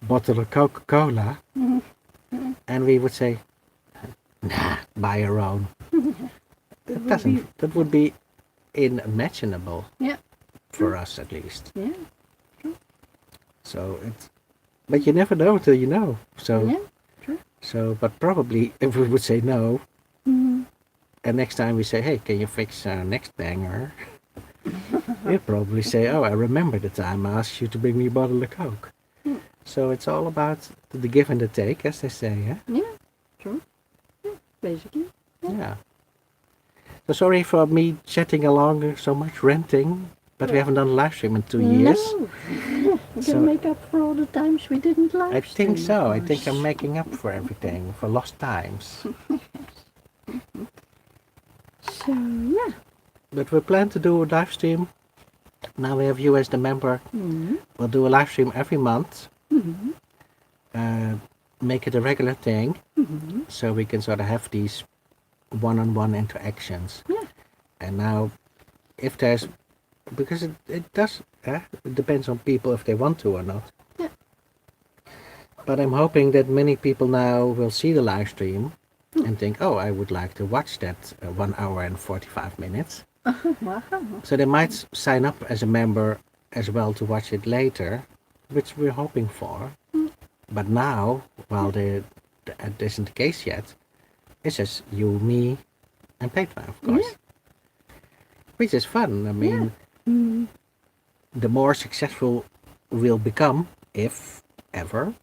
bottle of Coca-Cola? And we would say, nah, buy your own. That would be unimaginable. For us at least. So but you never know until you know. So, but probably if we would say no, and next time we say, hey, can you fix our next banger? You'd probably say, oh, I remember the time I asked you to bring me a bottle of Coke. So it's all about the give and the take, as they say, yeah? Yeah, true. Yeah, basically. Yeah. So sorry for me chatting along so much, ranting, but we haven't done a live stream in 2 years. We So- can make up for all the times we didn't live I stream, think so. of I think I'm course. making up for everything, for lost times. So, yeah. But we plan to do a live stream. Now we have you as the member. Mm-hmm. We'll do a live stream every month. Mm-hmm. Make it a regular thing, Mm-hmm. so we can sort of have these one-on-one interactions. Yeah. And now, if there's, because it does, it depends on people if they want to or not. Yeah. But I'm hoping that many people now will see the live stream and think, oh, I would like to watch that 1 hour and 45 minutes. Wow. So they might sign up as a member as well to watch it later, which we're hoping for. But now, while that isn't the case yet, it's just you, me, and Petra, of course. Yeah. Which is fun. I mean, Mm-hmm. the more successful we'll become, if ever,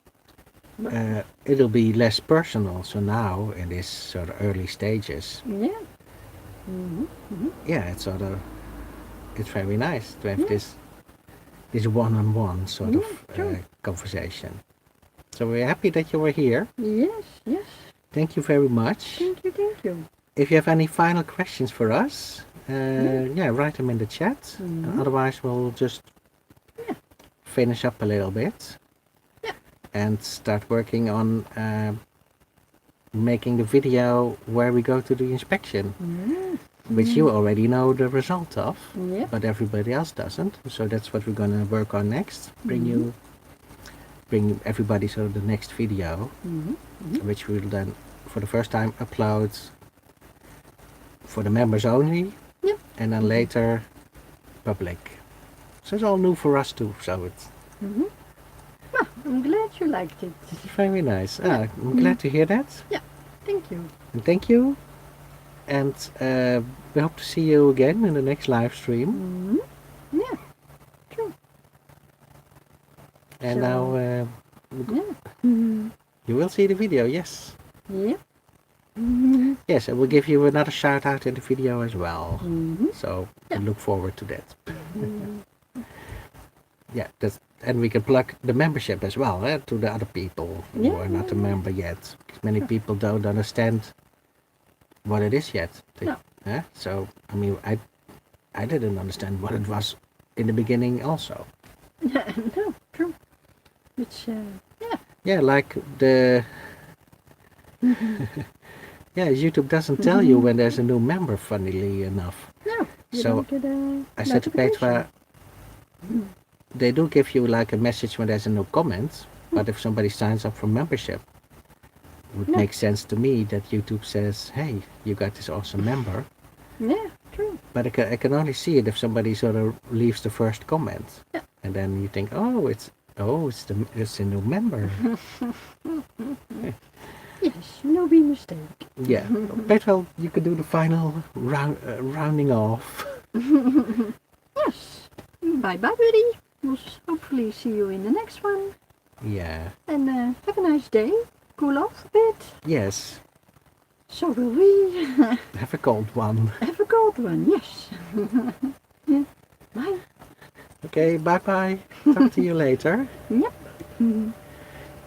it'll be less personal. So now, in this sort of early stages, Yeah. Mm-hmm. Mm-hmm. yeah, it's very nice to have Yeah. this one-on-one sort Yeah, of true. conversation. So we're happy that you were here. Yes, yes. Thank you very much. Thank you, thank you. If you have any final questions for us, yeah, write them in the chat. Mhm. And otherwise, we'll just Yeah. finish up a little bit Yeah. and start working on making the video where we go to the inspection, Yeah. which you already know the result of, Yep. but everybody else doesn't. So that's what we're gonna work on next. Bring everybody sort of the next video, Mm-hmm. which we'll then, for the first time, upload for the members only. Yep. And then later, public. So it's all new for us too. So it's Mm-hmm. Well, I'm glad you liked it. very nice. Yeah. I'm glad to hear that. Thank you. And thank you. And we hope to see you again in the next live stream. Mm-hmm. Yeah. True. And So- now Yeah. Mm-hmm. you will see the video. Yes. Yep. Mm-hmm. Yes, I will give you another shout out in the video as well. Mm-hmm. So Yeah. we look forward to that. Mm-hmm. Yeah, and we can plug the membership as well to the other people who Yeah, are not a yeah, yeah. member yet. Because many people don't understand what it is yet. No. So, I mean, I didn't understand what it was in the beginning also. Yeah, no, true. Which, yeah. Yeah, like the... yeah, YouTube doesn't tell you when there's a new member, funnily enough. No, you So, don't get a I said to Petra, they do give you like a message when there's a new comment, but if somebody signs up for membership, it would Yeah. make sense to me that YouTube says, hey, you got this awesome member. Yeah, true. But I can only see it if somebody sort of leaves the first comment. Yeah. And then you think, it's a new member. Yes, no be mistake. Yeah. Petra, you could do the final rounding off. Yes. Bye bye, buddy. We'll hopefully see you in the next one. Yeah. And have a nice day. Cool off a bit. Yes. So will we. Have a cold one. Have a cold one, yes. Yeah. Bye. Okay, bye-bye. Talk to you later. Yep. Mhm.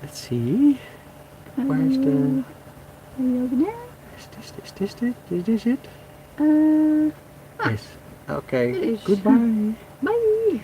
Let's see. Where's the... Are you over there? Is this it? Ah, Yes. Okay. it is. Goodbye. Bye.